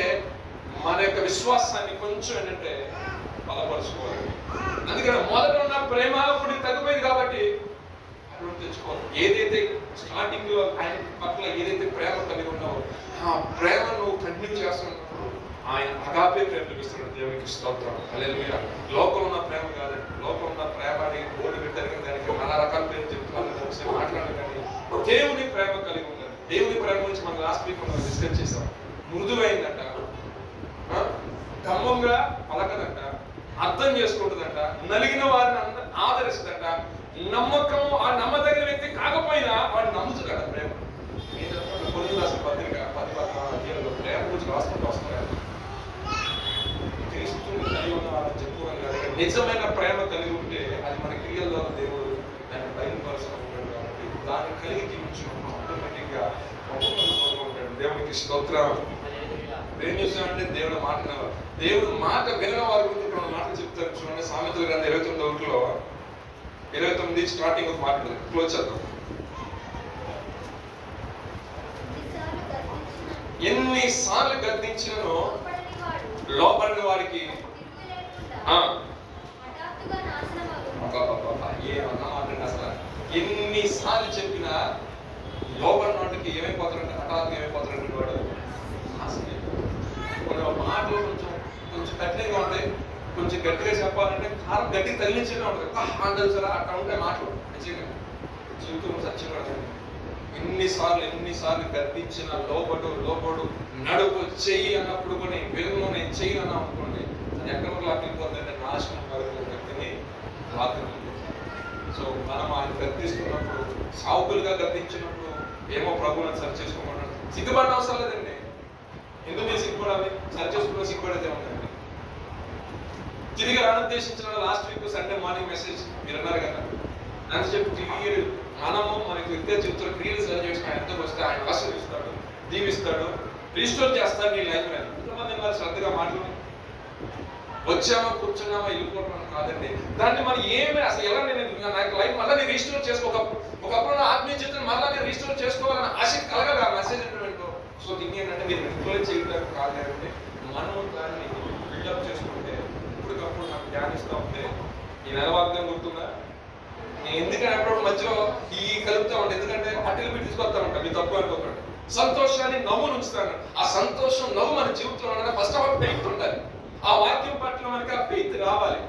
మన యొక్క విశ్వాసాన్ని కొంచెం ఏంటంటే బలపరుచుకోవాలి. అందుకని మొదట ఉన్న ప్రేమ ఇప్పుడు తగ్గిపోయింది కాబట్టి అటువంటి తెచ్చుకోవాలి. ఏదైతే స్టార్టింగ్ లో ఆయన పట్ల ఏదైతే ప్రేమ కలిగి ఉన్నావో ఆ ప్రేమ నువ్వు కంటిన్యూ చేస్తున్నప్పుడు ఆయన అగాపే ప్రేమ చూపిస్తున్నాడు. దేవునికి స్తోత్రం. హల్లెలూయా. లోకంలో ఉన్న ప్రేమ కాదండి. లోకంలో ఉన్న ప్రేమని బోర్డు పెట్టారు కానీ దానికి చాలా రకాల పేరు చెప్తున్నారు, మాట్లాడారు. కానీ దేవుని ప్రేమ కలిగి ఉండాలి. దేవుని ప్రేమ గురించి మనం లాస్ట్ వీక్ మనం డిస్కస్ చేసాం. మృదువైందంట, గమ్మంగా పలకదంట, అర్థం చేసుకుంటుందంట, నలిగిన వారిని ఆదరిస్తుందంట, నమ్మకము ఆ నమ్మదగిన వ్యక్తి కాకపోయినా వాడిని నమ్ముతుందట ప్రేమ. కొన్ని రాసిన పత్రిక 10 ప్రేమ గురించి రాసుకుంటూ వస్తున్నారు. క్రీస్తుని కలిగి ఉన్న వాళ్ళని చెప్పుకోవాలి కానీ నిజమైన ప్రేమ కలిగి ఉంటే అది మన క్రియల్లో దేవుడు దాన్ని బయలుపరుచుకుంటాడు. కాబట్టి దాన్ని కలిగి జీవించుకుంటాం ఆటోమేటిక్ గా ఉంటాడు. దేవునికి స్తోత్రం. ఏం చేస్తామంటే దేవుడు మాట వినవారు. దేవుడు మాట వినని వారి గురించి రెండు మాటలు చెప్తారు చూడండి. సామెతల గ్రంథం 29లో 29 స్టార్టింగ్ ఒక మాట క్లోజ్ చేద్దాం. ఎన్నిసార్లు గద్దించినను లోపడిన వారికి ఏమన్నమాట అసలు. ఎన్నిసార్లు చెప్పినా లోపడిన వాటికి ఏమైపోతారంటే హఠాత్తుగా ఏమైపోతారంటే వాడు మాటలు కొంచెం కఠినంగా ఉంటాయి. కొంచెం గట్టిగా చెప్పాలంటే కారం గట్టిగా తగిలించేనే ఉంటుంది. హ్యాండల్ సరే అట్లా ఉంటే మాటలు నిజంగా జీవితంలో సత్యం పడతాయి. ఎన్నిసార్లు గర్తించిన లోపడు నడుపు చెయ్యి అన్నప్పుడు కొన్ని వెలుగులో నేను చెయ్యి అన్నా అనుకోండి, అది ఎక్కడ లాక్కిపోతుందంటే నాశనం వరకు వ్యక్తిని లాక్కుంటుంది. సో మనం ఆయన గర్తిస్తున్నప్పుడు సావుకులుగా గర్తించినప్పుడు ఏమో ప్రభువుని సరి చేసుకోమన్నాడు. సిగ్గుపడిన అవసరం లేదండి. ఎందుకు మీరు సిగ్గుపడాలి? సరి చేసుకున్న సిగ్గుపడేదే ఉందండి. తిరిగి రానుద్దేశించిన last week Sunday morning message మీరు అన్నారు కదా, నన్ను చెప్పి మనము మనకి వ్యక్తిగా చెప్తున్న క్రియలు సరి చేసుకుని ఎంతకు వస్తే ఆయన ఆశీర్వదిస్తాడు, దీవిస్తాడు, రిస్టోర్ చేస్తాడు నీ లైఫ్ అని. ఎంతమంది వారు శ్రద్ధగా మాట్లాడి వచ్చామా కూర్చున్నామా వెళ్ళిపోవడం కాదండి. దాన్ని మనం ఏమి అసలు ఎలా నేను లైఫ్ మళ్ళీ నేను రీస్టోర్ ఒకప్పుడు నా ఆత్మీయ జీవితం మళ్ళీ నేను రీస్టోర్ చేసుకోవాలని ఆశ కలగాలి ఆ మెసేజ్ ఏంటంటే. సో దీన్ని ఏంటంటే మీరు రిఫ్లెక్ట్ చేయడం కాదంటే మనం దాన్ని బిల్డప్ చేసుకుంటే ఇప్పటికప్పుడు నాకు ధ్యానిస్తూ ఉంటే ఈ నెలవాగ్యం గుర్తుందా? నేను ఎందుకంటే అప్పుడు మధ్యలో ఈ కలుపుతా ఉంటాను. ఎందుకంటే అట్టలు మీరు తీసుకొస్తా ఉంటాను. మీ తప్పు అనుకోకండి. సంతోషాన్ని నవ్వును ఉంచుతాను. ఆ సంతోషం నవ్వు మన జీవితంలో ఫస్ట్ ఆఫ్ ఆల్ ఫెయిత్ ఉండాలి. ఆ వాక్యం పట్ల మనకి ఆ ఫెయిత్ రావాలి.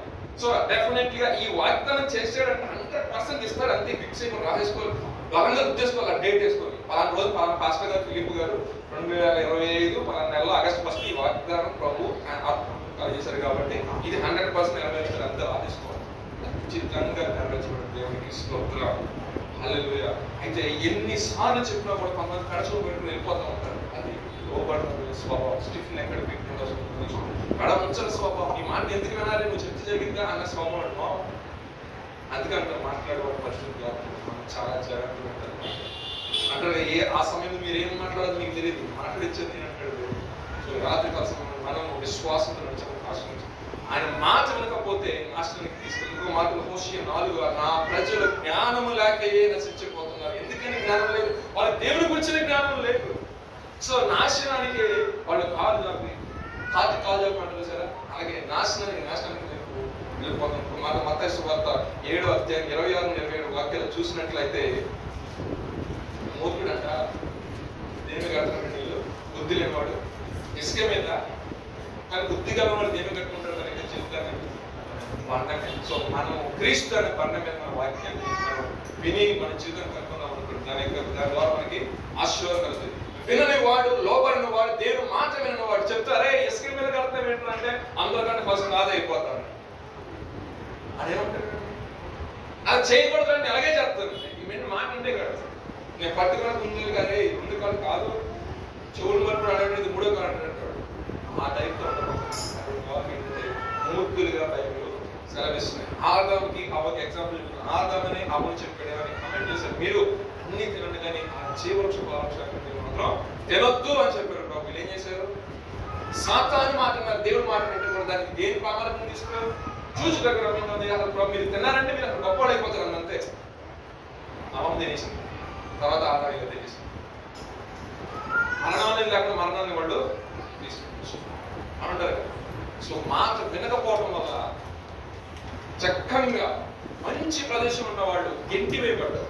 సో డెఫినెట్ గా ఈ వాగ్దానం చేసాడంటే 100% ఇస్తాడు. అంతే ఫిక్స్ అయిపోయి రాసేసుకోవాలి. బలంగా ఉద్దేశించుకోవాలి. డేట్ వేసుకోవాలి. పలానా రోజు పలానా పాస్టర్ గారు ఫిలిప్ గారు 2025 పలానా నెలలో ఆగస్టు 1 ఈ వాగ్దానం ప్రభు చేశారు కాబట్టి ఇది 100% నెరవేర్చారు. అంతా రాసేసుకోవాలి. ఖచ్చితంగా నెరవేర్చబడి దేవునికి స్తోత్రం. హల్లెలూయా. అయితే ఎన్నిసార్లు చెప్పినా కూడా కొంతమంది కడచలో పెట్టుకుని వెళ్ళిపోతూ ఉంటారు. అది లోబడిన స్వభావం. స్టిఫ్ ఎక్కడ పెట్టుకుంటా కడ ఉంచిన స్వభావం. ఈ మాట ఎందుకు వినాలి? నువ్వు చెప్తే జరిగిందా అన్న స్వభావం. అందుకంటే మాట్లాడే పరిస్థితి మనం చాలా జాగ్రత్తగా ఉంటారు. అంటే ఆ సమయంలో మీరు ఏం మాట్లాడాలి మీకు తెలియదు. మాట్లాడించేది అంటాడు. సో రాత్రి కాల సమయంలో మనం విశ్వాసంతో నడిచాము. ఆయన మాట వినకపోతే నాశనానికి తీసుకెళ్ళి. ఇంకో మాట హోషేయ 4 నా ప్రజలు జ్ఞానము లేకయే నశించిపోతున్నారు. ఎందుకని జ్ఞానం లేదు? వాళ్ళ దేవుని గురించిన జ్ఞానం లేదు. సో నాశనానికి వాళ్ళు కాలు అంటారు సరే. అలాగే నాశనానికి వెళ్ళిపోతాం. మన మత్తయి సువార్త 7వ అధ్యాయం 26-27 వాక్యాలు చూసినట్లయితే మూర్ఖుడంట, దేని కడతాడు నీళ్ళు, బుద్ధి లేనివాడు ఇసుక మీద, కానీ బుద్ధి గలవాడు దేని కట్టుకుంటాడు కనుక జీవితాన్ని బండ. సో మనం క్రీస్తు అనే బండ మీద మన వాక్యాన్ని మనం విని మన జీవితం కనుక్కున్నాం అనుకుంటున్నాం, దాని ద్వారా మనకి ఆశీర్వాదం కలుగుతుంది. వినని వాడు, లోబడిన వాడు, దేవుడు మాట వినని వాడు చెప్తారే ఇసుక మీద కడతాం ఏంటంటే అందరికంటే ఫస్ట్ నాదే అయిపోతాను. అదేమంటారు, అది చేయకూడదు అంటే అలాగే చేస్తాను. ఈ మీద మాట అంటే కాదు, నేను పట్టుకున్న ముందు కానీ 2 కాళ్ళు కాదు, చెవులు వరకు అడగలేదు 3వ కాళ్ళు అంటాడు. ఆ టైప్తో మూర్ఖులుగా బైబిల్ సెలవిస్తున్నాయి. ఆదాముకి అవ్వకి ఎగ్జాంపుల్ చెప్తున్నాను. ఆదామని అవ్వని చెప్పాడు అని కమెంట్ చేశారు. మీరు అన్ని తినండి కానీ ఆ జీవవృక్ష మాత్రం తినొద్దు అని చెప్పారు. వీళ్ళు ఏం చేశారు, సాతాను మాట దేవుడు మాట వింటే దానికి దేని ప్రామాణికం తీసుకున్నారు, చూసి దగ్గర అసలు మీరు తిన్నారంటే మీరు అసలు గొప్పవాడు అయిపోతారు అంతే. అవం తినేసింది, తర్వాత ఆదాయంగా తినేసింది. మరణాన్ని లేకుండా మరణాన్ని వాళ్ళు అంటారు. సో మాట వినకపోవడం వల్ల చక్కగా మంచి ప్రదేశం ఉన్న వాళ్ళు గెంటి వేయబడ్డారు.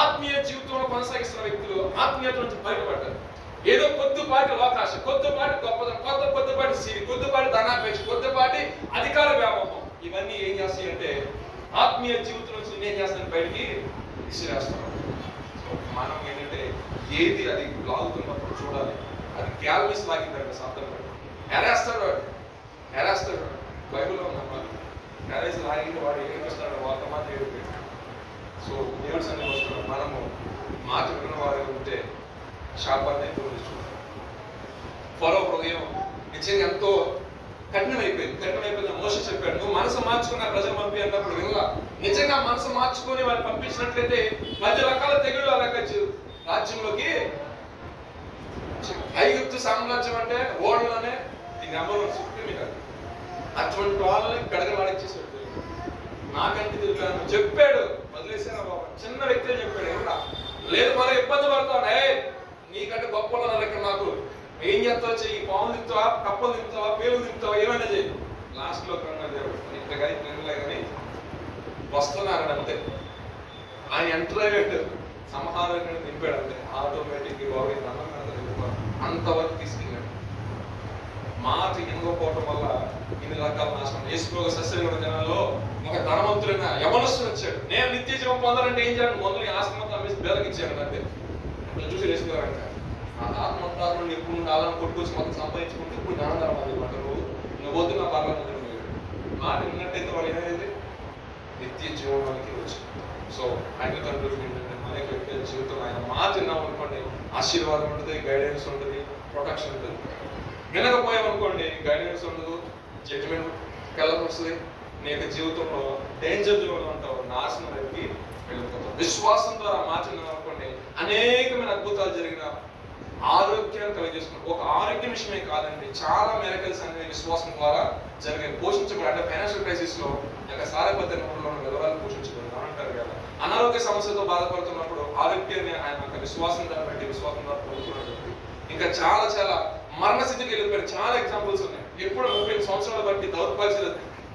ఆత్మీయ జీవితంలో కొనసాగిస్తున్న వ్యక్తులు ఆత్మీయత నుంచి బయటపడ్డారు. ఏదో కొద్దిపాటి అవకాశ, కొద్దిపాటి గొప్పదనం, కొద్దిపాటి సిరి, కొద్దిపాటి ధనాపేక్ష, కొద్దిపాటి అధికార వ్యామోహం, ఇవన్నీ ఏం చేస్తాయి అంటే ఆత్మీయ జీవితం నుంచి ఏం చేస్తాను బయటికి విసిరేస్తాం. సో మనం ఏంటంటే ఏది అది లాగుతున్నప్పుడు చూడాలి. అది గ్యాల్విస్ లాగిందంటే సాధన ఎరేస్తాడు బైబిల్లో ఉన్నమాట. ఎరేసి లాగితే వాడు ఏమిస్తాడు, వాళ్ళ మాత్రం ఏడు. సో దేవుడి సన్నిధికి వస్తున్నాం, మనము మాట విన్న వారు ఉంటే శాపాన్ని చూస్తాం. ఫరో హృదయం నిజంగా ఎంతో కఠినమైపోయింది. మోషే చెప్పాడు, నువ్వు మనసు మార్చుకున్న ప్రజలు పంపి అన్నప్పుడు వినలా. నిజంగా మనసు మార్చుకొని వారు పంపించినట్లయితే 10 రకాల తెగులు అలాగ రాజ్యంలోకి. ఐగుప్తు సామ్రాజ్యం అంటే ఓడలోనే ఈ నెంబర్ 1 సుప్రీం కాదు. అటువంటి వాళ్ళని గడగలాడిచ్చేసాడు. నాకంటే తిరుగుతాను చెప్పాడు, వదిలేసాను బాబా. చిన్న వ్యక్తి చెప్పాడు, ఎవరా లేదు మరి ఇబ్బంది పడతాను, నీకంటే గొప్ప ఇక్కడ నాకు ఏం చేస్తావు, చెయ్యి, పాములు దిగుతావా, కప్పలు దిగుతావా, పేలు దిగుతావా, ఏమైనా చెయ్యి. లాస్ట్ లో కన్నా దేవుడు ఇంత కానీ తినలే కానీ వస్తున్నాడు అంతే. ఆయన ఎంటర్ అయ్యాడు, సంహారం దింపాడు అంతే. ఆటోమేటిక్ అంతవరకు తీసుకెళ్ళాడు. మాట ఎనుకోపోవటం వల్ల ఇన్ని రకాల నాశనం. యేసుప్రభు సస్యమైన జనాల్లో ఒక ధనవంతుడైన యవనస్తుడు వచ్చాడు. నేను నిత్య జీవం పొందాలంటే ఏం చేయాలి, మొదలు ఆశ్రమంతా అమ్మేసి బేదకిచ్చాడు అంతే. అట్లా చూసి వేసుకోవాలంట ఆత్మహత్యాలను ఎప్పుడు కాలం కొట్టుకొచ్చి మొత్తం సంపాదించుకుంటే ఇప్పుడు జ్ఞానధర్మాలు అంటారు. నువ్వు వద్దు నా పర్వాలేదు మాట విన్నట్టయితే వాళ్ళు ఏమైంది నిత్య జీవనానికి వచ్చింది. సో ఆయన తండ్రులు ఏంటంటే మన యొక్క జీవితం ఆయన మాట విన్నాం అనుకోండి, ఆశీర్వాదం ఉంటుంది, గైడెన్స్ ఉంటుంది, ప్రొటెక్షన్ ఉంటుంది. వినకపోయామనుకోండి, గైడెన్స్ ఉండదు, జడ్జిమెంట్ కెళ్ళకి వస్తుంది. నీ యొక్క జీవితంలో డేంజర్ జోన్లో ఉంటావు, నాశనం వైపుకి వెళ్ళిపోతావు. విశ్వాసం ద్వారా మాట విన్నాం అనుకోండి, అనేకమైన అద్భుతాలు జరిగిన ఆరోగ్యాన్ని కలిగజేసుకున్నాం. ఒక ఆరోగ్య విషయమే కాదండి, చాలా మెరకల్స్ అనేది విశ్వాసం ద్వారా జరిగాయి. పోషించబడి అంటే ఫైనాన్షియల్ క్రైసిస్ లో సారపద్ధతి విలువలు పోషించబడి అంటారు కదా. అనారోగ్య సమస్యతో బాధపడుతున్నప్పుడు ఆరోగ్యాన్ని ఆయన విశ్వాసం ద్వారా బట్టి విశ్వాసం ద్వారా పొందుతున్నాడు. ఇంకా చాలా చాలా మరణస్థితికి వెళ్ళిపోయారు. చాలా ఎగ్జాంపుల్స్ ఉన్నాయి. ఎప్పుడు 30 సంవత్సరాలు బట్టి దౌర్భాగ్య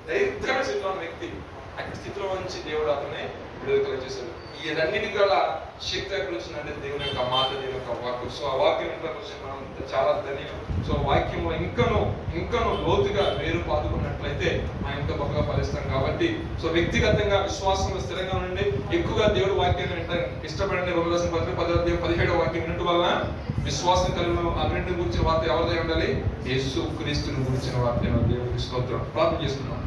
దైర్ఘ్యమైన స్థితిలో ఉన్న వ్యక్తి అట్టి స్థితిలో నుంచి దేవుడు అతన్ని విడుదల చేశాడు. ఈ రెండింటికి గల శక్తి ఎక్కడ వచ్చిందంటే దేవుని యొక్క మాట, దేవుని యొక్క వాక్యం. సో ఆ వాక్యం ఇంట్లో మనం చాలా ధన్యం. సో వాక్యంలో ఇంకను లోతుగా వేరు పాదుకున్నట్లయితే మనం ఇంకా బాగా ఫలిస్తాం. కాబట్టి సో వ్యక్తిగతంగా విశ్వాసంలో స్థిరంగా ఉండండి. ఎక్కువగా దేవుడి వాక్యాన్ని వింటానికి ఇష్టపడండి. 2:17 వాక్యం వినటం వలన విశ్వాసం కలిగిన అన్నింటిని గురించిన వార్త ఎవరిదై ఉండాలి, యేసు క్రీస్తుని గురించిన వార్త. దేవుడికి స్తోత్రం. ప్రార్థన చేసుకున్నాం.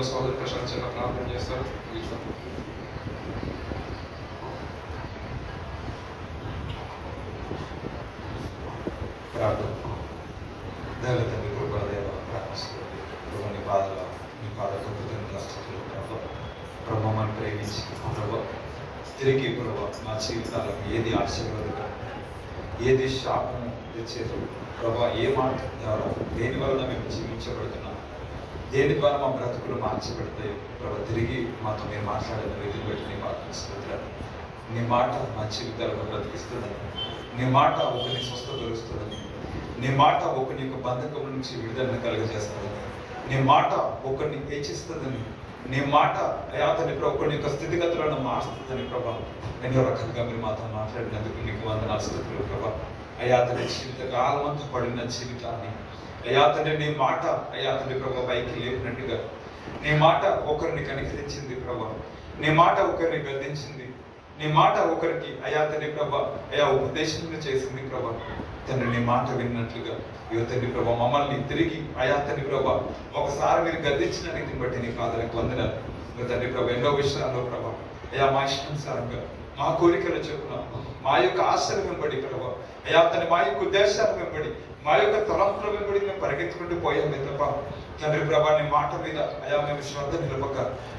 సోదరు ప్రశాంత్ చిన్న ప్రార్థన చేస్తారు. ప్రార్థన. దేవతండ్రి కృపదేవ ప్రార్థిస్తుంది. నీ పాదల నీ పాదకు ప్రభు మనం ప్రేమించి ప్రభు తిరిగి ప్రభు మా జీవితాలకు ఏది ఆశీర్వాదకరం, ఏది శాపం తెచ్చేది ప్రభు, ఏ మాట ద్వారా దేని వలన మేము జీవించబడుతున్నాం, దేని ద్వారా మా బ్రతుకులు మార్చబడతాయి ప్రభు, తిరిగి మాతో మీరు మాట్లాడిన రీతిని బట్టి నీ ప్రార్థిస్తున్నాను. నీ మాట మా జీవితాలను బ్రతికిస్తుందని, నీ మాట ఒకరిని స్వస్థపరుస్తుందని, నీ మాట ఒకరి యొక్క బంధకం నుంచి విడుదలను కలుగజేస్తుందని, నీ మాట ఒకరిని హెచ్చిస్తుందని, నీ మాట అయా తండ్రి ప్రభు కొన్ని యొక్క స్థితిగతులను మారుస్తుందని ప్రభా ఎన్నో రకాలుగా మీరు మాతో మాట్లాడినందుకు నీకు వందనాలు స్తుతులు ప్రభా. అయా తండ్రి జీవితకాలం అంతా పడిన జీవితాన్ని అయా తండ్రి నీ మాట అయా తండ్రి ప్రభా పైకి లేపినట్టుగా నీ మాట ఒకరిని కనికరించింది ప్రభా. నీ మాట ఒకరిని గద్దించింది. నీ మాట ఒకరికి అయా తండ్రి ప్రభా అయా ఉపదేశం చేసింది ప్రభా. తండ్రి నీ మాట విన్నట్లుగా ఇవ తండ్రి ప్రభా మమ్మల్ని తిరిగి అయా తండ్రి ప్రభా ఒకసారి మీరు గద్దించిన రీతిని బట్టి నీ పాదలకు వందనాలు. తండ్రి ప్రభా ఎన్నో విషయాల్లో ప్రభా అయా మా ఇష్టానుసారంగా మా కోరికలు చెప్పున మా యొక్క ఆశలు వెంబడి ప్రభా అయా తండ్రి మా యొక్క ఉద్దేశాలు వెంబడి మా యొక్క తలంపుల వెంబడి మేము పరిగెత్తుకుంటూ పోయామే తప్ప తండ్రి ప్రభా నీ మాట మీద అయా మేము శ్రద్ధ నిలపక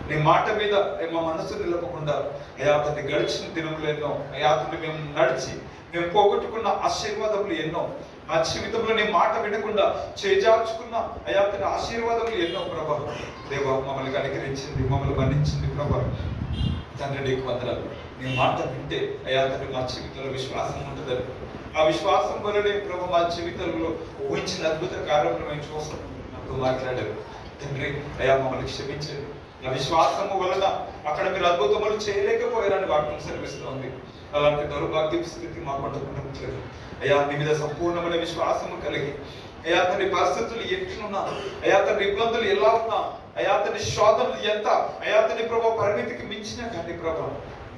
నీ మాట మీద మా మనసు నిలపకుండా అయా తండ్రి గడిచిన దినములు ఎన్నో అయా తండ్రి మేము నడిచి మేము పోగొట్టుకున్న ఆశీర్వాదములు ఎన్నో మా జీవితంలో నీ మాట వినకుండా చేజార్చుకున్న అయా తండ్రి ఆశీర్వాదములు ఎన్నో ప్రభా. దేవా మమ్మల్ని కనికరించింది, మమ్మల్ని మన్నించింది ప్రభా. తండ్రి నీకు వందనాలు. నీ మాట వింటే అయా తండ్రి మా జీవితంలో విశ్వాసం ఉంటుందని ఆ విశ్వాసం వలనే ప్రభు మా జీవితంలో ఊహించిన అద్భుత కార్యక్రమం మేము చూస్తాం నాతో మాట్లాడారు. తండ్రి అయా మమ్మల్ని క్షమించండి. ఆ విశ్వాసము వలన అక్కడ మీరు అద్భుతములు చేయలేకపోయారని వాక్యం సెలవిస్తోంది. అలాంటి దౌర్భాగ్య స్థితి మాకు పట్టుకుంటలేదు అయా. నీ మీద సంపూర్ణమైన విశ్వాసము కలిగి అయా తండ్రి పరిస్థితులు ఎట్లున్నా అయా తండ్రి ఇబ్బందులు ఎలా ఉన్నా అయా తండ్రి శోధనలు ఎంత అయా తండ్రి ప్రభా పరిమితికి మించిన కానీ ప్రభా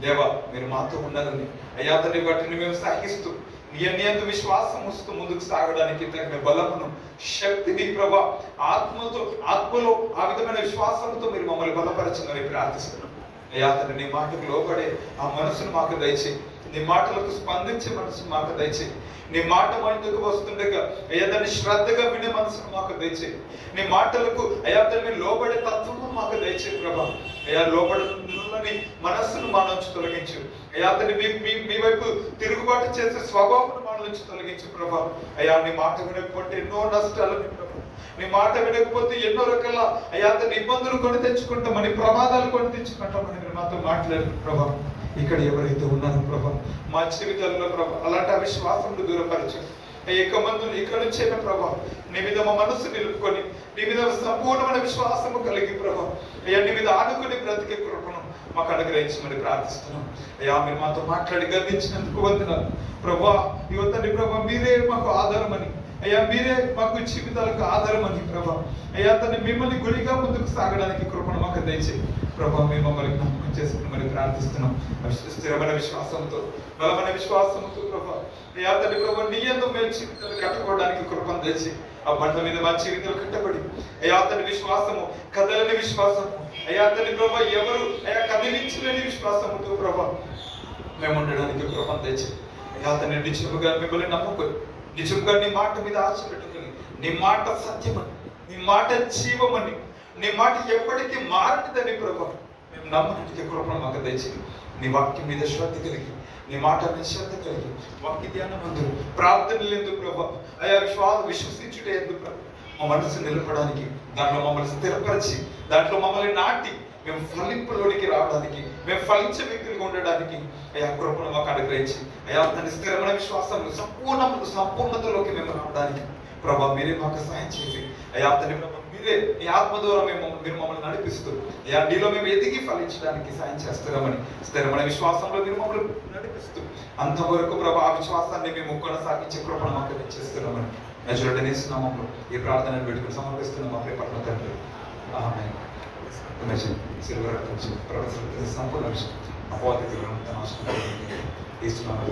దేవా మీరు మాతో ఉన్నారని అయా తండ్రి వాటిని మేము సహిస్తూ నీ అందు విశ్వాసం వస్తూ ముందుకు సాగడానికి తగిన బలమును శక్తిని ప్రభా ఆత్మలో ఆ విధమైన విశ్వాసంతో మీరు మమ్మల్ని బలపరచమని ప్రార్థిస్తున్నాం అయా తండ్రి. నీ మాటకు లోబడే ఆ మనసును మాకు దయచేయి. నీ మాటలకు స్పందించే మనసును మాకు దయచేయి. నీ మాట మనకు వస్తుండగా అయ్యా దాన్ని శ్రద్ధగా వినే మనసును మాకు దయచేయి. నీ మాటలకు అయ్యా దాన్ని లోబడే తత్వము మాకు దయచేయి ప్రభా. అయ్యా లోబడని మనస్సును మా నుంచి తొలగించు అయ్యా. దాన్ని మీ వైపు తిరుగుబాటు చేసే స్వభావం మా నుంచి తొలగించు ప్రభా. అయ్యా నీ మాట వినకపోతే ఎన్నో నష్టాలని ప్రభా. నీ మాట వినకపోతే ఎన్నో రకాల అయ్యా తన ఇబ్బందులు కొని తెచ్చుకుంటామని ప్రమాదాలు కొని తెచ్చుకుంటామని మీరు మాతో మాట్లాడారు ప్రభా. ఇక్కడ ఎవరైతే ఉన్నారో ప్రభా మా జీవితాల్లో ప్రభా అలాంటి అవిశ్వాసంలో దూరపరచు. మందులు ఇక్కడ నుంచే ప్రభా నీ మీద మా మనస్సు నిలుపుకొని నీ మీద సంపూర్ణమైన విశ్వాసము కలిగి ప్రభా అయ్యా నీ మీద ఆనుకుని బ్రతికే కృపను మాకు అనుగ్రహించమని ప్రార్థిస్తున్నాం అయ్యా. మీరు మాతో మాట్లాడి గర్వించినందుకు వందనాలు ప్రభా. యువతని ప్రభా మీరే మాకు ఆధారమని అయ్యా, మీరే మాకు జీవితాలకు ఆధారం అని ప్రభా అయ్యా తను మిమ్మల్ని గుడిగా ముందుకు సాగడానికి కృపను మాకు దయచేయి ప్రభా. మేము మమ్మల్ని జ్ఞాపకం చేసుకుని మరి ప్రార్థిస్తున్నాం స్థిరమైన విశ్వాసంతో బలమైన విశ్వాసంతో ప్రభా అయ్యా తల్లి ప్రభా నీ యందు మేలు జీవితాలు కట్టుకోవడానికి కృపను దయచేయి. ఆ బండ మీద మా జీవితాలు కట్టబడి అయ్యా తన విశ్వాసము కదలని విశ్వాసము అయ్యా తల్లి ప్రభా ఎవరు అయ్యా కదిలించలేని విశ్వాసముతో ప్రభా మేము ఉండడానికి కృపను దయచేయి అయ్యా తన నిజముగా మిమ్మల్ని నమ్ముకొని నిజంగా నీ మాట మీద ఆశ పెట్టుకుని నీ మాట సత్యమని నీ మాట జీవమని నీ మాట ఎప్పటికీ మారనిదని ప్రభా మేము నమ్మడానికి కృపను మాకు దయచేయి. నీ వాక్యం మీద శ్రద్ధ కలిగి నీ మాట మీద శ్రద్ధ కలిగి వాక్య ధ్యానం అందరూ ప్రార్థనలు ఎందుకు ప్రభా అయా విశ్వసించుటే ఎందుకు ప్రభా మా మనసు నిలపడానికి దాంట్లో మమ్మల్ని స్థిరపరిచి దాంట్లో మమ్మల్ని నాటి మేము ఫలింపులోనికి రావడానికి మేము ఫలించే వ్యక్తులుగా ఉండడానికి అయా కృపను మాకు అనుగ్రహించి అయా దాని స్థిరమైన విశ్వాసంలో సంపూర్ణతలోకి మేము రావడానికి ప్రభా మీరే మాకు సాయం చేసి అయా దాని ప్రభా మీరే నీ ఆత్మ ద్వారా మీరు మమ్మల్ని నడిపిస్తూ అయా నీలో మేము ఎదిగి ఫలించడానికి సాయం చేస్తున్నామని స్థిరమైన విశ్వాసంలో మీరు మమ్మల్ని నడిపిస్తూ అంతవరకు ప్రభా ఆ విశ్వాసాన్ని మేము కొనసాగించే కృపను మాకు చేస్తున్నామని నజరుడనేస్తున్నాము. ఈ ప్రార్థనను పెట్టుకుని సమర్పిస్తున్నాం మా ప్రేమ తండ్రి. ఆమేన్. సిల్వర్ ప్రొఫెసర్ సంపూర్ణ విషయం అపోవాది నాశనం ఇస్తున్నాను.